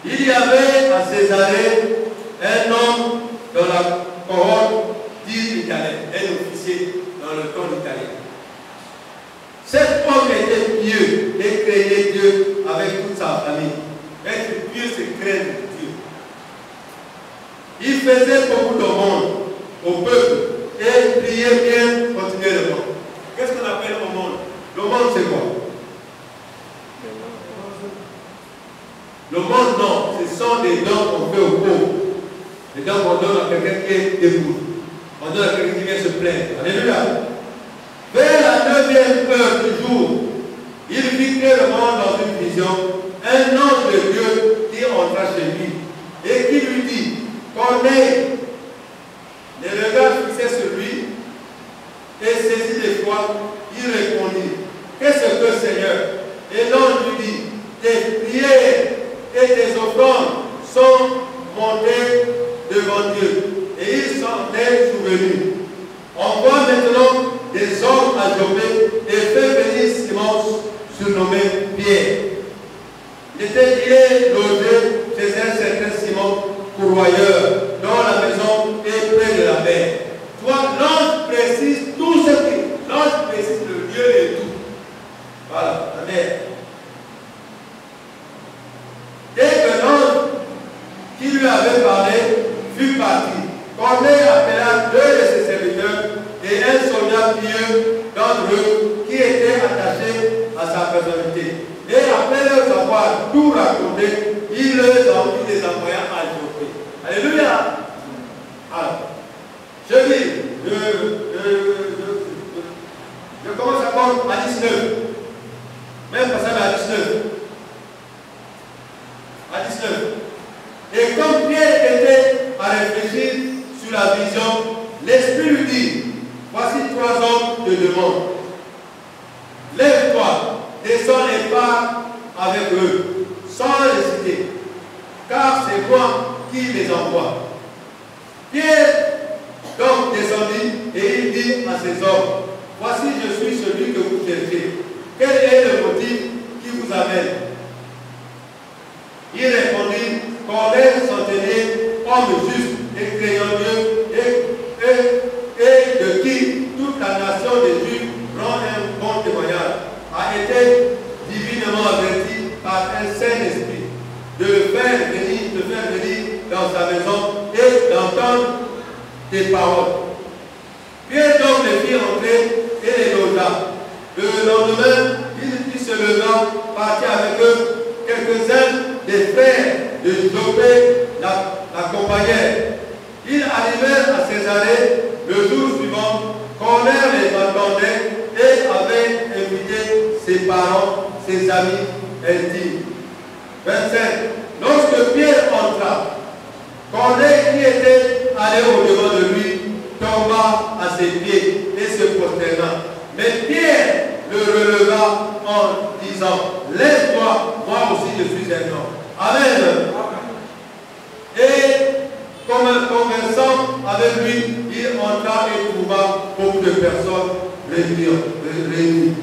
Il y avait à Césarée un homme dans la cohorte d'Italien, un officier dans le camp italien. homme était pieux et craignait Dieu avec toute sa famille. Être pieux, c'est craindre Dieu. Il faisait beaucoup d'aumônes au peuple et priait bien continuellement. Qu'est-ce qu'on appelle aumône? L'aumône, c'est quoi? L'aumône, non, ce sont des dons qu'on fait aux pauvres. Les dons qu'on donne à quelqu'un qui est debout. On donne à quelqu'un qui vient se plaindre. Alléluia. Vers la 9e heure du jour, il vit clairement dans une vision un ange de Dieu qui entra chez lui et qui lui dit, Corneille. Les regards fixés sur lui et saisi d'effroi, il répondit, qu'est-ce que Seigneur? Et l'ange lui dit, tes prières et tes offrandes sont montées devant Dieu. Et il s'en est souvenu. Envoie maintenant des hommes à Joppé et fais venir Simon, surnommé Pierre. Il est logé chez un certain Simon, pourvoyeur, dont la maison est près de la mer. Toi, l'ange précise tout ce qui... L'ange précise le lieu et tout. Voilà, la mer. Dès que l'ange qui lui avait parlé fut parti, Corneille appela 2 de ses serviteurs et un soldat pieux d'entre eux qui était attaché à sa personnalité. Et après leur avoir tout raconté, il les envoya à Joppé. Alléluia. Alors, je lis, je commence à voir à 19. Même passage à 19. À 19. Et comme Pierre était à réfléchir sur la vision, l'Esprit lui dit, voici 3 hommes te demandent. Lève-toi, descends et pars avec eux, sans hésiter, car c'est moi qui les envoie. Pierre donc descendit et il dit à ses hommes, voici je suis celui que vous cherchez. Quel est le motif qui vous amène? Il répondit, Corneille s'en tenait homme juste et craignant Dieu et de qui toute la nation des Juifs rend un bon témoignage, a été divinement averti par un Saint-Esprit de le faire venir dans sa maison et d'entendre tes paroles. Pierre donc les fit entrer et les logea. Le lendemain, il se leva, partit avec eux. Quelques-uns des frères de Joppé l'accompagnèrent. Ils arrivèrent à Césarée le jour suivant. Corneille les attendait et avait invité ses parents, ses amis intimes. 25. Lorsque Pierre entra, Corneille qui était allé au-devant de lui tomba à ses pieds et se prosterna. Mais Pierre le releva en disant, lève-toi, moi aussi je suis un homme. Amen. Et comme un conversant avec lui, il entra et trouva beaucoup de personnes réunies.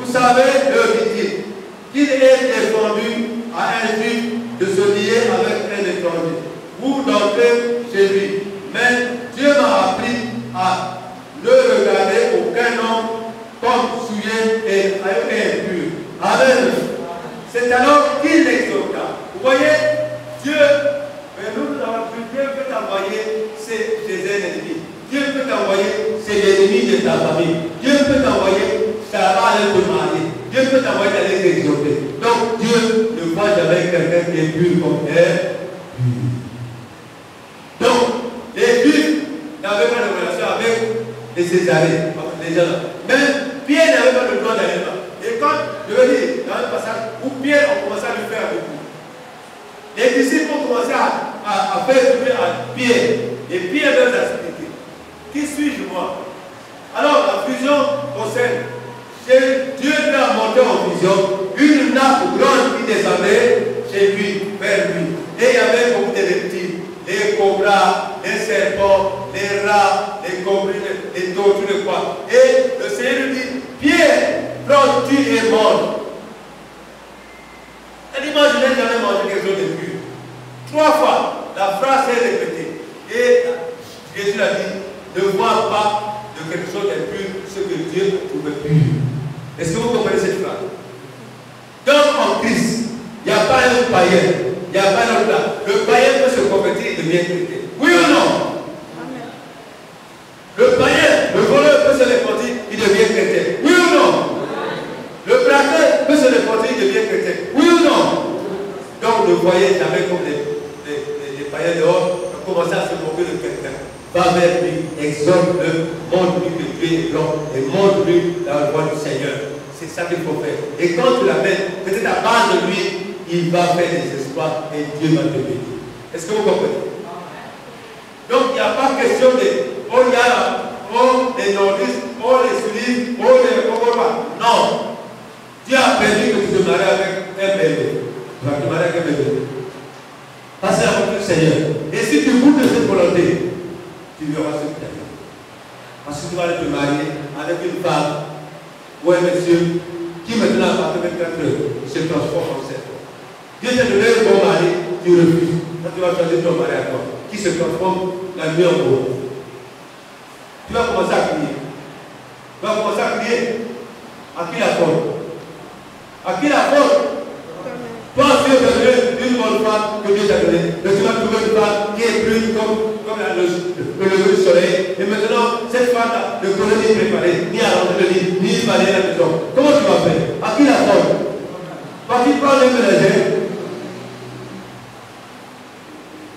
Vous savez, leur dit-il, qu'il est défendu à un juif de se lier avec un étranger ou d'entrer chez lui. Mais Dieu m'a appris à ne regarder aucun homme comme souillé et impur. Amen. C'est alors qu'il l'exhorta. Vous voyez, Dieu peut t'envoyer chez un ennemi. Dieu peut t'envoyer chez l'ennemi de ta famille. Dieu peut t'envoyer, ça va aller te marier. Dieu peut t'envoyer d'aller t'exhorter. Donc Dieu ne voit jamais quelqu'un qui est pur comme elle. Donc, les Juifs n'avaient pas de relation avec les Césarées, les gens. Même Pierre n'avait pas le droit d'aller là. Et quand, je veux dire, dans un passage où Pierre a commencé à lui faire avec lui, les disciples ont commencé à faire jouer à Pierre. Et Pierre leur a expliqué. Qui suis-je moi? Alors la vision concerne. Dieu lui a montré en vision une nappe grande qui descendait chez lui, vers lui. Et il y avait beaucoup de reptiles. Les cobras, les serpents, les rats, les cobris, les tortues, les quoi. Et le Seigneur lui dit, Pierre, prends, tu es mort. Elle dit, moi je n'ai jamais mangé quelque chose de pur. 3 fois, la phrase est répétée. Et Jésus a dit, ne vois pas de quelque chose d'impur ce que Dieu trouvait pur. Est-ce que vous comprenez cette phrase? Donc en Christ, il n'y a pas un païen, il n'y a pas un autre là. Le païen peut se convertir et devenir chrétien. Oui ou non? Amen. Le païen, le voleur peut se repentir, il devient chrétien. Oui ou non? Le braqueur peut se repentir, il devient chrétien. Oui ou non? Donc ne voyez jamais comme les païens dehors, commencer à se moquer de quelqu'un. Va vers lui, exhorte-le, montre-lui que Dieu est grand et montre-lui la voie du Seigneur. C'est ça qu'il faut faire. Et quand tu l'amènes, peut-être à base de lui, il va faire des espoirs et Dieu va te bénir. Est-ce que vous comprenez? Donc il n'y a pas question de oh il y a les nordistes, oh les sunnites, oh les Congolais. Non. Dieu a permis que tu te maries avec un bébé. Tu vas te marier avec un bébé. Parce que c'est la volonté du Seigneur. Et si tu goûtes de cette volonté, tu verras ce que tu as fait. Parce que tu vas aller te marier avec une femme ou un monsieur qui maintenant à partir de 24 heures se transforme en serpent. Dieu t'a donné un bon mari, tu refuses. Quand tu vas choisir ton mari à toi, qui se transforme la nuit en jour. Tu vas commencer à crier. Tu vas commencer à crier. À qui la faute? À qui la faute? Toi, Dieu t'a donné une bonne femme que Dieu t'a donnée. Mais tu vas trouver une femme qui est brune comme le lever du soleil. Et maintenant, cette femme-là ne connaît ni préparer, ni à rentrer le lit, ni balayer la maison. Comment tu vas faire? À qui la faute? Parce qu'il parle de ménager.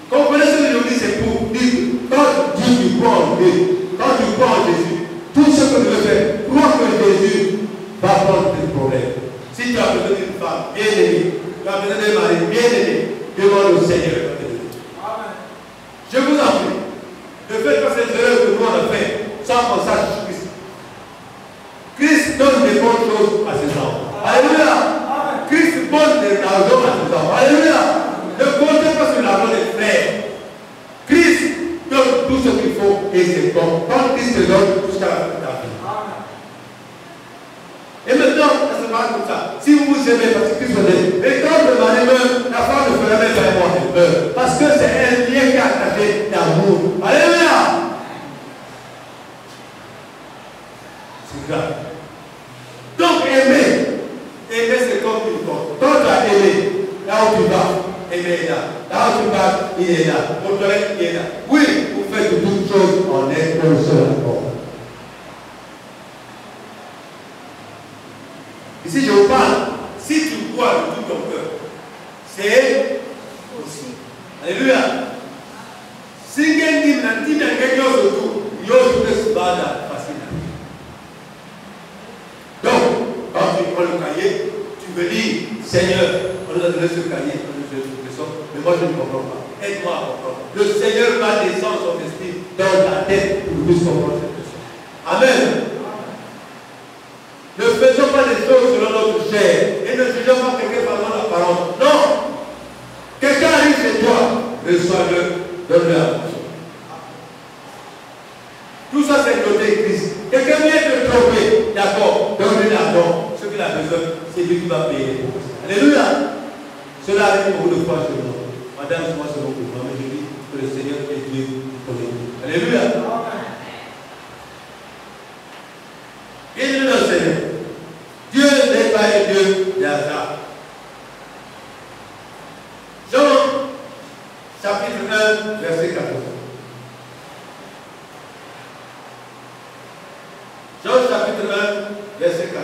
Comprenez ce que je vous dis, c'est pour dire, quand tu crois en Dieu, quand tu crois en Jésus, tout ce que tu veux faire, crois que Jésus va prendre tes problèmes. Si tu as besoin d'une femme bien aimée, tu as besoin d'un mari bien aimé, demande au Seigneur. Amen. Je vous en prie, ne faites pas ces erreurs que nous on a fait sans penser à Jésus-Christ. Christ donne des bonnes choses à ses enfants. Alléluia. Christ donne des argent à ses enfants. Alléluia. Ne comptez pas sur l'argent des frères. Christ donne tout ce qu'il faut et c'est bon. Quand Christ te donne jusqu'à la fin de ta vie. Et maintenant, ça se passe comme ça. Si vous vous aimez, parce que Christ vous aime, et quand le mari meurt, la femme ne fera même pas mort. Parce que c'est un lien qui est attaché d'amour. Alléluia. C'est grave. Donc aimer. Aimer c'est comme une porte. Quand tu as aimé, là où tu vas, aimer est là. Là où tu vas, il est là. Au toilette, il est là. Oui, vous faites de toutes choses en est un seul accord. Ici, je vous parle, si tu crois de tout ton cœur, c'est aussi. Alléluia. Si quelqu'un dit, il y a quelque chose autour, il y a autre chose facile. Donc, quand tu prends le cahier, tu me dis, Seigneur, on nous a donné ce cahier, mais moi je ne comprends pas. Aide-moi à comprendre. Le Seigneur va descendre son esprit dans ta tête pour que tu puisses comprendre cette chose. Amen. Ne faisons pas des choses selon notre chair et ne jugeons pas quelqu'un par l'apparence. Non! Quelqu'un arrive chez toi, reçois-le, donne-le à la personne. Tout ça c'est noté Christ. Quelqu'un vient te tromper, d'accord, donne-lui l'argent. Ce qu'il a besoin, c'est lui qui va payer. Alléluia! Cela arrive beaucoup de fois chez moi. Madame, moi c'est beaucoup. Mais je dis que le Seigneur est Dieu pour nous. Alléluia! Bien le Seigneur. Dieu n'est pas un Dieu d'hasard. Jean, chapitre 1, verset 14. Jean, chapitre 1, verset 14.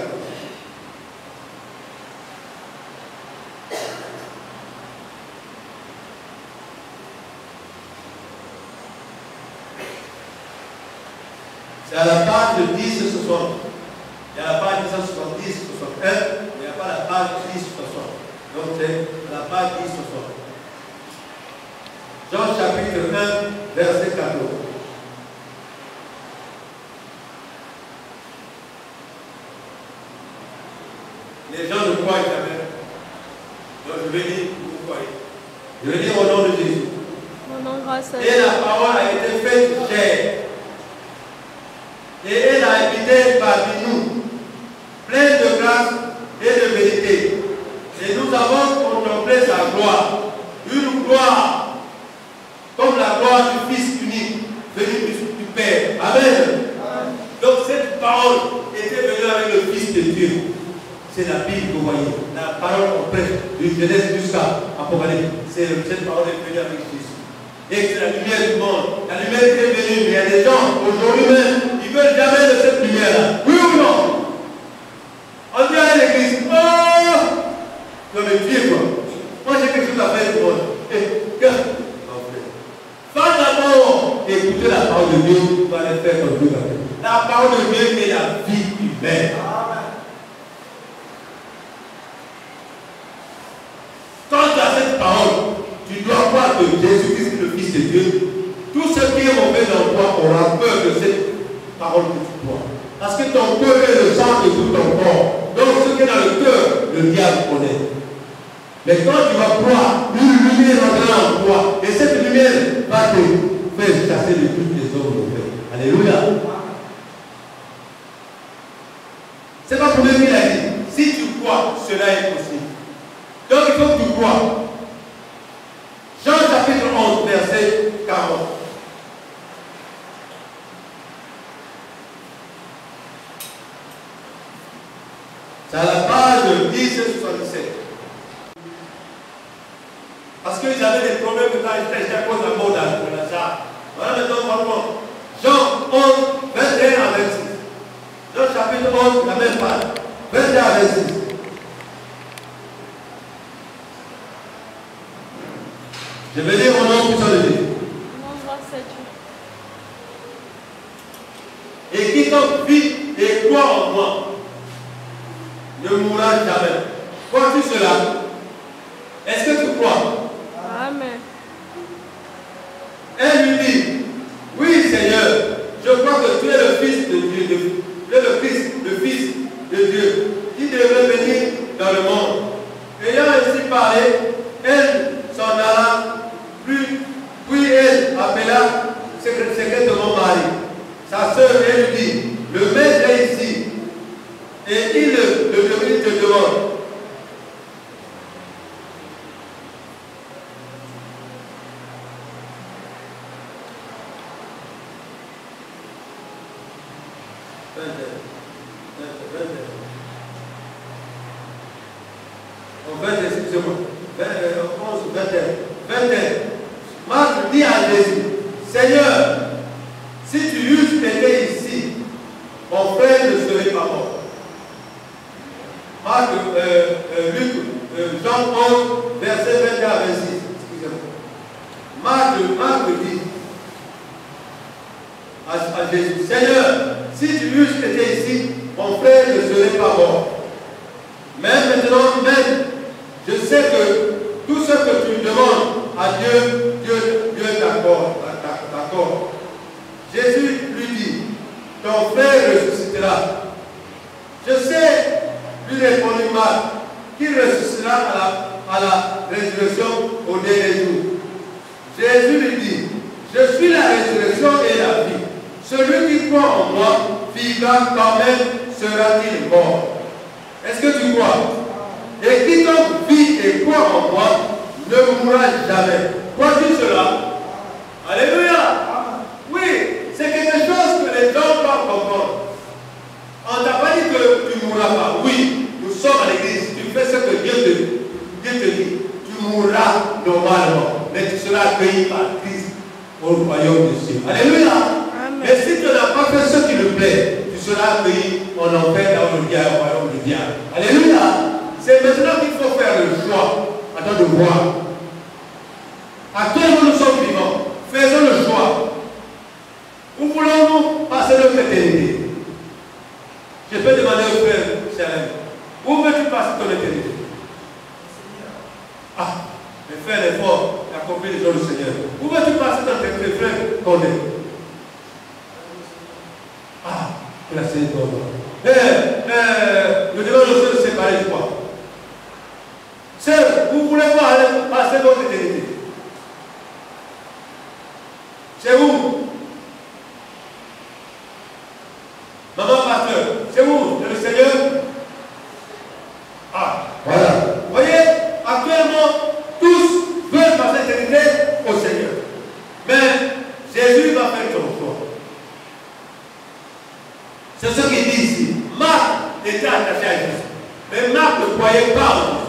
C'est à la page 10 ce soir. Il y a la page 170, 61, il n'y a pas la page 10, 60. Donc c'est la page 10, 60. Jean chapitre 1, verset 14. Les gens ne croient jamais. Donc je vais dire, vous croyez. Je vais dire au nom de Jésus. Mon nom grâce à Et la parole a été faite chair. Et elle a habité parmi nous, pleine de grâce et de vérité. Et nous avons contemplé sa gloire, une gloire comme la gloire du Fils unique, venu du Père. Amen. Donc cette parole était venue avec le Fils de Dieu. c'est la Bible que vous voyez. La parole qu'on prêche du Genèse jusqu'à Apocalypse. Cette parole est venue avec Jésus. Et c'est la lumière du monde. La lumière est venue. Mais il y a des gens, aujourd'hui même, ils ne veulent jamais de cette lumière-là. Oui ou non? On dit à l'église, oh, non mais Dieu quoi. Moi j'ai quelque chose à faire pour moi. Va d'abord écouter la parole de Dieu, tu vas les faire comme Dieu va faire. La parole de Dieu est la vie humaine. Quant à cette parole, tu dois croire que Jésus-Christ est le Fils de Dieu. Tout ce qui est mauvais dans toi aura peur de cette parole que tu crois. Parce que ton cœur est le centre de tout ton corps. Donc ce qui est dans le cœur, le diable connaît. Mais quand tu vas croire, une lumière entrera en toi. Et cette lumière va te faire chasser de toutes les hommes mauvais. Alléluia. C'est pas pour lui qu'il a dit. Si tu crois, cela est possible. Donc il faut que tu crois. Jean chapitre 11, verset 40. C'est à la page 1077. Parce qu'ils avaient des problèmes quand ils étaient à cause de la mort d'Alazar. Voilà maintenant, Jean 11, 21 à 26. Jean chapitre 11, la même page. 21 à 26. Je vais lire mon nom puissant de Dieu. Et quiconque vit et croit en moi ne mourra jamais. Crois-tu cela? Est-ce que tu crois? Amen. Elle lui dit, oui Seigneur, je crois que tu es le Fils de Dieu, tu es le Christ, le Fils de Dieu, qui devait venir dans le monde. Ayant ainsi parlé, elle s'en alla, puis elle appela secrètement Marie, sa sœur, et lui dit, le maître est ici, et il te demande. Excusez-moi. 11, 21. Marc dit à Jésus, Seigneur, si tu eusses été ici, mon frère ne serait pas mort. Marc, Luc, Jean 11, verset 21 à 26. Excusez-moi. Marc dit à Jésus, Seigneur, si tu eusses été ici, mon frère ne serait pas mort. Mais maintenant, même, je sais que tout ce que tu demandes à Dieu, Dieu t'accorde. Jésus lui dit, ton frère ressuscitera. Je sais, lui répondit Marc, qu'il ressuscitera à la résurrection au dernier jour. Jésus lui dit, je suis la résurrection et la vie. Celui qui croit en moi vivra quand même, sera-t-il mort. Est-ce que tu crois? Et quiconque vit et croit en moi ne mourra jamais. Crois-tu cela? Alléluia. Oui, c'est quelque chose que les gens doivent comprendre. On ne t'a pas dit que tu ne mourras pas. Oui, nous sommes à l'église. Tu fais ce que Dieu te dit. Tu mourras normalement. Mais tu seras accueilli par Christ au royaume des cieux. Alléluia. Mais si tu n'as pas fait ce qui lui plaît, tu seras accueilli en enfer dans le diable, au royaume du diable. Alléluia. C'est maintenant qu'il faut faire le choix. Attends de voir. Actuellement, nous sommes vivants. Faisons le choix. Où voulons-nous passer notre éternité? Je peux demander au frère Chalem, où veux-tu passer ton éternité? Ah, mais fais l'effort d'accomplir les jours du Seigneur. Où veux-tu passer ton éternité, frère Condé? Ah, que la Seigneur t'envoie. Nous devons nous séparer de quoi? Sœur, vous voulez pas aller passer votre éternité? C'est où? Maman pasteur, c'est où? C'est le Seigneur? Ah, voilà. Vous voyez, actuellement, tous veulent passer l'éternité au Seigneur. Mais Jésus va faire ton choix. C'est ce qu'il dit ici. Marc était attaché à Jésus. Mais Marc ne croyait pas en Jésus.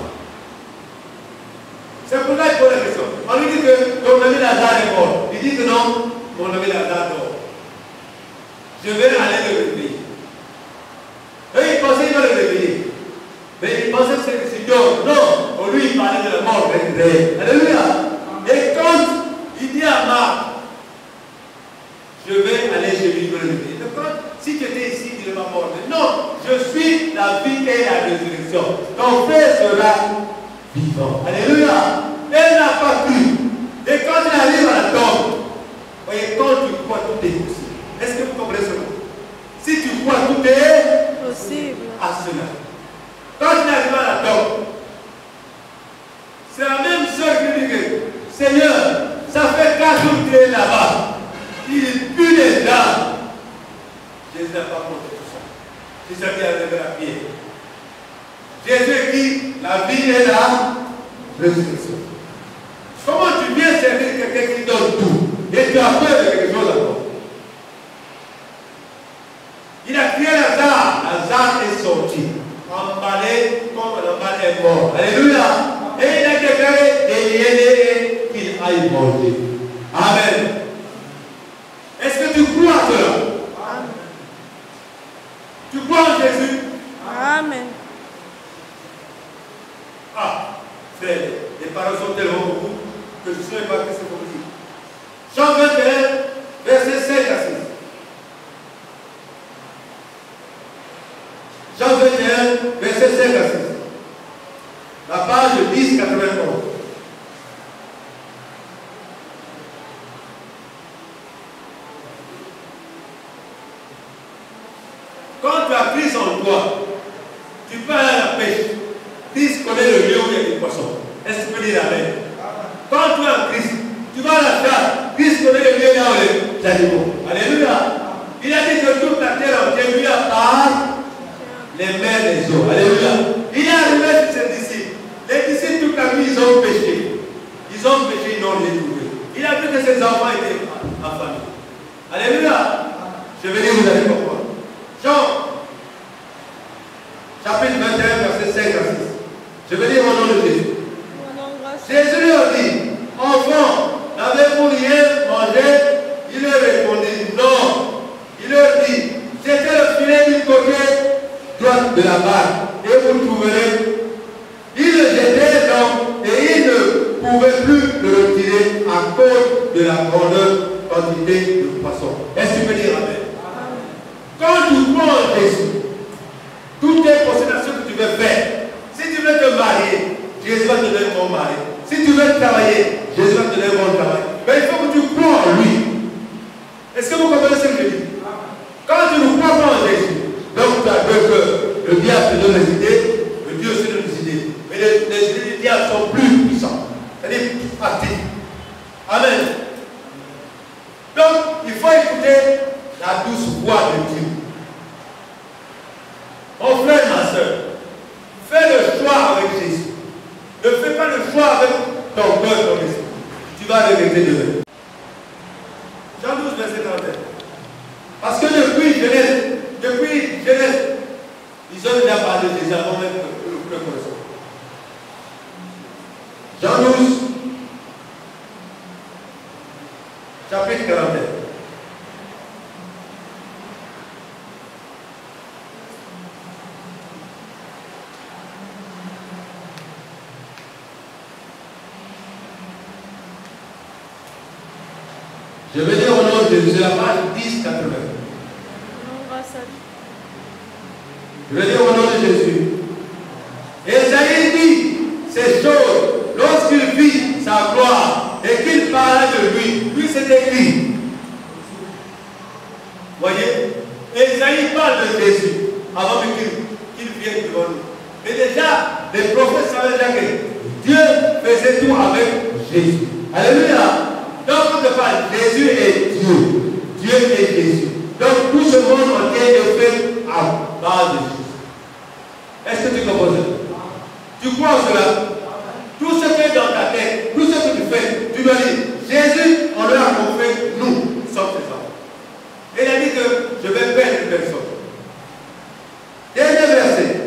C'est pour ça qu'il pose la question. On lui dit que ton ami Lazare est mort. Il dit que non, mon ami Lazare dort. Je vais aller le réveiller. Et il pensait qu'il va le réveiller. Mais il pensait que c'est dort. Non, pour lui il parlait de la mort réveillée. Alléluia. Et quand il dit à Marc, je vais aller chez lui le réveiller. Donc, si tu étais ici, tu ne vas pas mort. Non, je suis la vie et la résurrection. Ton frère sera vivant. Alléluia. Elle n'a pas cru. Et quand il arrive à la tombe, voyez, quand tu crois, tout est possible. Est-ce que vous comprenez cela? Si tu crois, tout est possible à cela. Quand il arrive à la tombe, c'est la même sœur qui dit que Seigneur, ça fait 4 jours qu'il est là-bas. Il pue les dents. Jésus n'a pas montré tout ça. C'est ça qui a levé la pierre. Jésus dit, la vie est là, résurrection. Comment tu viens servir quelqu'un qui donne tout et tu as peur de quelque chose encore? Il a crié Lazare. Lazare est sorti, emballé comme un emballé est mort. Alléluia. Et il a déclaré et qu'il aille manger. Amen. Est-ce que tu crois à cela? Amen. Tu crois en Jésus? Amen. Ah, frère, les paroles sont tellement beaucoup que je ne sais pas ce que c'est pour dire. Jean 21, verset 5 à 6. Jean 21, verset 5 à 6. La page 1091. Quand tu as Christ en toi, tu peux aller à la pêche. Christ connaît le lieu où il y a des poissons. Est-ce que tu peux dire amen? Quand tu es en Christ, tu vas à la chasse. Christ connaît le lieu là où les animaux. Alléluia. Il a dit que toute la terre entière lui a par les mers des eaux. Alléluia. Il est arrivé à ses disciples. Les disciples toute la nuit, ils ont péché. Ils ont péché, ils n'ont rien trouvé. Il a vu que ses enfants étaient en famille. Alléluia. Je vais dire, vous allez comprendre. Jean, chapitre 21, verset 5 à 6. Je vais dire au nom de Jésus. Jésus leur dit, enfants, n'avez-vous rien mangé? Il leur répondit, non. Il leur dit, jetez le filet du côté droit de la barque et vous le trouverez. Il le jetait donc et il ne pouvait plus le retirer à cause de la grande quantité de poissons. Est-ce que tu peux dire amen? Quand tu crois en Jésus, toutes les considérations que tu veux faire, si tu veux te marier, Jésus va te donner ton mari. Si tu veux travailler, Jésus va te donner ton travail. Mais il faut que tu crois en lui. Est-ce que vous comprenez ce que je dis? Quand tu ne crois pas en Jésus, donc tu as peur que le diable te donne les idées, le Dieu aussi donne les idées. Mais les idées du diable sont plus puissantes. C'est-à-dire actives. Amen. Donc, il faut écouter la douce voix de Dieu. Mon frère, ma soeur, fais le choix avec Jésus. Ne fais pas le choix avec ton cœur, ton esprit. Tu vas regretter demain. Jean 12, verset 31. Parce que depuis Genèse, ils ont déjà parlé de Jésus avant même que le connaissons. Jean 12, chapitre 41. Je vais dire au nom de Jésus, la page 10, 80. Je vais dire au nom de Jésus. Esaïe dit ces choses lorsqu'il vit sa gloire et qu'il parlait de lui. Lui, c'est écrit. Voyez, Esaïe parle de Jésus avant qu'il vienne devant nous. Mais déjà, les prophètes savaient déjà que Dieu faisait tout avec Jésus. Alléluia. Donc, on ne parle, Jésus est Dieu. Dieu est Jésus. Donc, tout ce monde entier est fait à base de Jésus. Est-ce que tu comprends ça? Tu crois en cela? Tout ce qui est dans ta tête, tout ce que tu fais, tu dois dire, Jésus, on leur a confié, nous sommes ses enfants. Et il a dit que je vais perdre une personne. Dernier verset.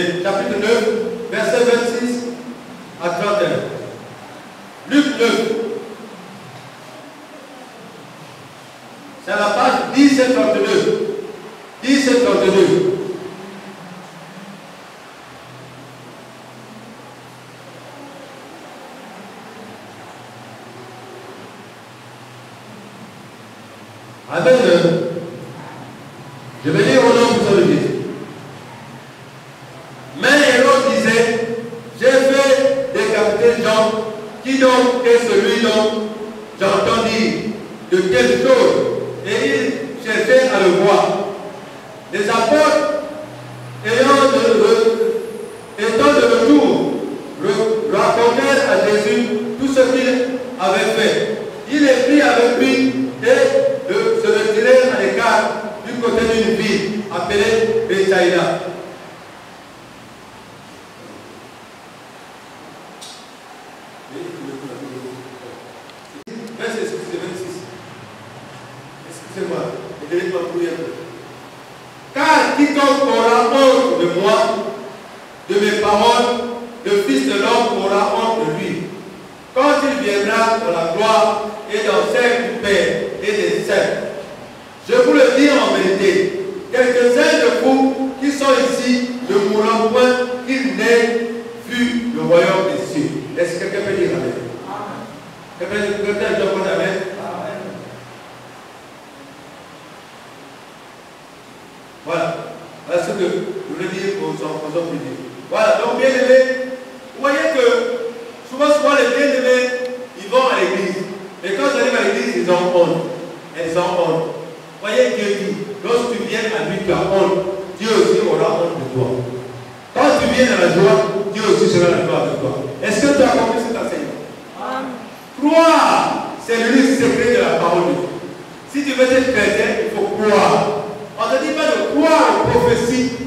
Et chapitre 9, verset 26 à 31. Luc 9. C'est la page 1032. 1032. Amen. Je vais lire au nom de Jésus. Mais Hérode disait, j'ai fait décapiter Jean, qui donc est celui dont j'entends dire de quelle chose, et il cherchait à le voir. Les apôtres, étant de retour, racontèrent à Jésus tout ce qu'il avait fait. Il est pris avec lui et se retirer à l'écart du côté d'une ville appelée Bethsaïda. Verset 26. Excusez-moi, je vais pas courir un peu. Car quiconque aura honte de moi, de mes paroles, le Fils de l'homme aura honte de lui. Quand il viendra dans la gloire et dans celle du Père et des saints. Je vous le dis en vérité, quelques-uns de vous qui sont ici ne mourront point qu'ils n'aient vu le royaume des cieux. Est-ce que quelqu'un peut dire amen? Quelqu'un peut dire amen? Voilà. Voilà ce que je voulais dire aux hommes publics. Voilà, donc bien aimés, vous voyez que souvent les bien-aimés, ils vont à l'église. Et quand ils arrivent à l'église, ils ont honte. Elles ont honte. Vous voyez, Dieu dit, lorsque tu viens à lui, tu as honte. Dieu aussi aura honte de toi. Quand tu viens dans la joie, Dieu aussi sera dans la joie de toi. Est-ce que tu as compris cet enseignement? Croire, c'est le secret de la parole de Dieu. Si tu veux être chrétien, il faut croire. On ne te dit pas de croire aux prophéties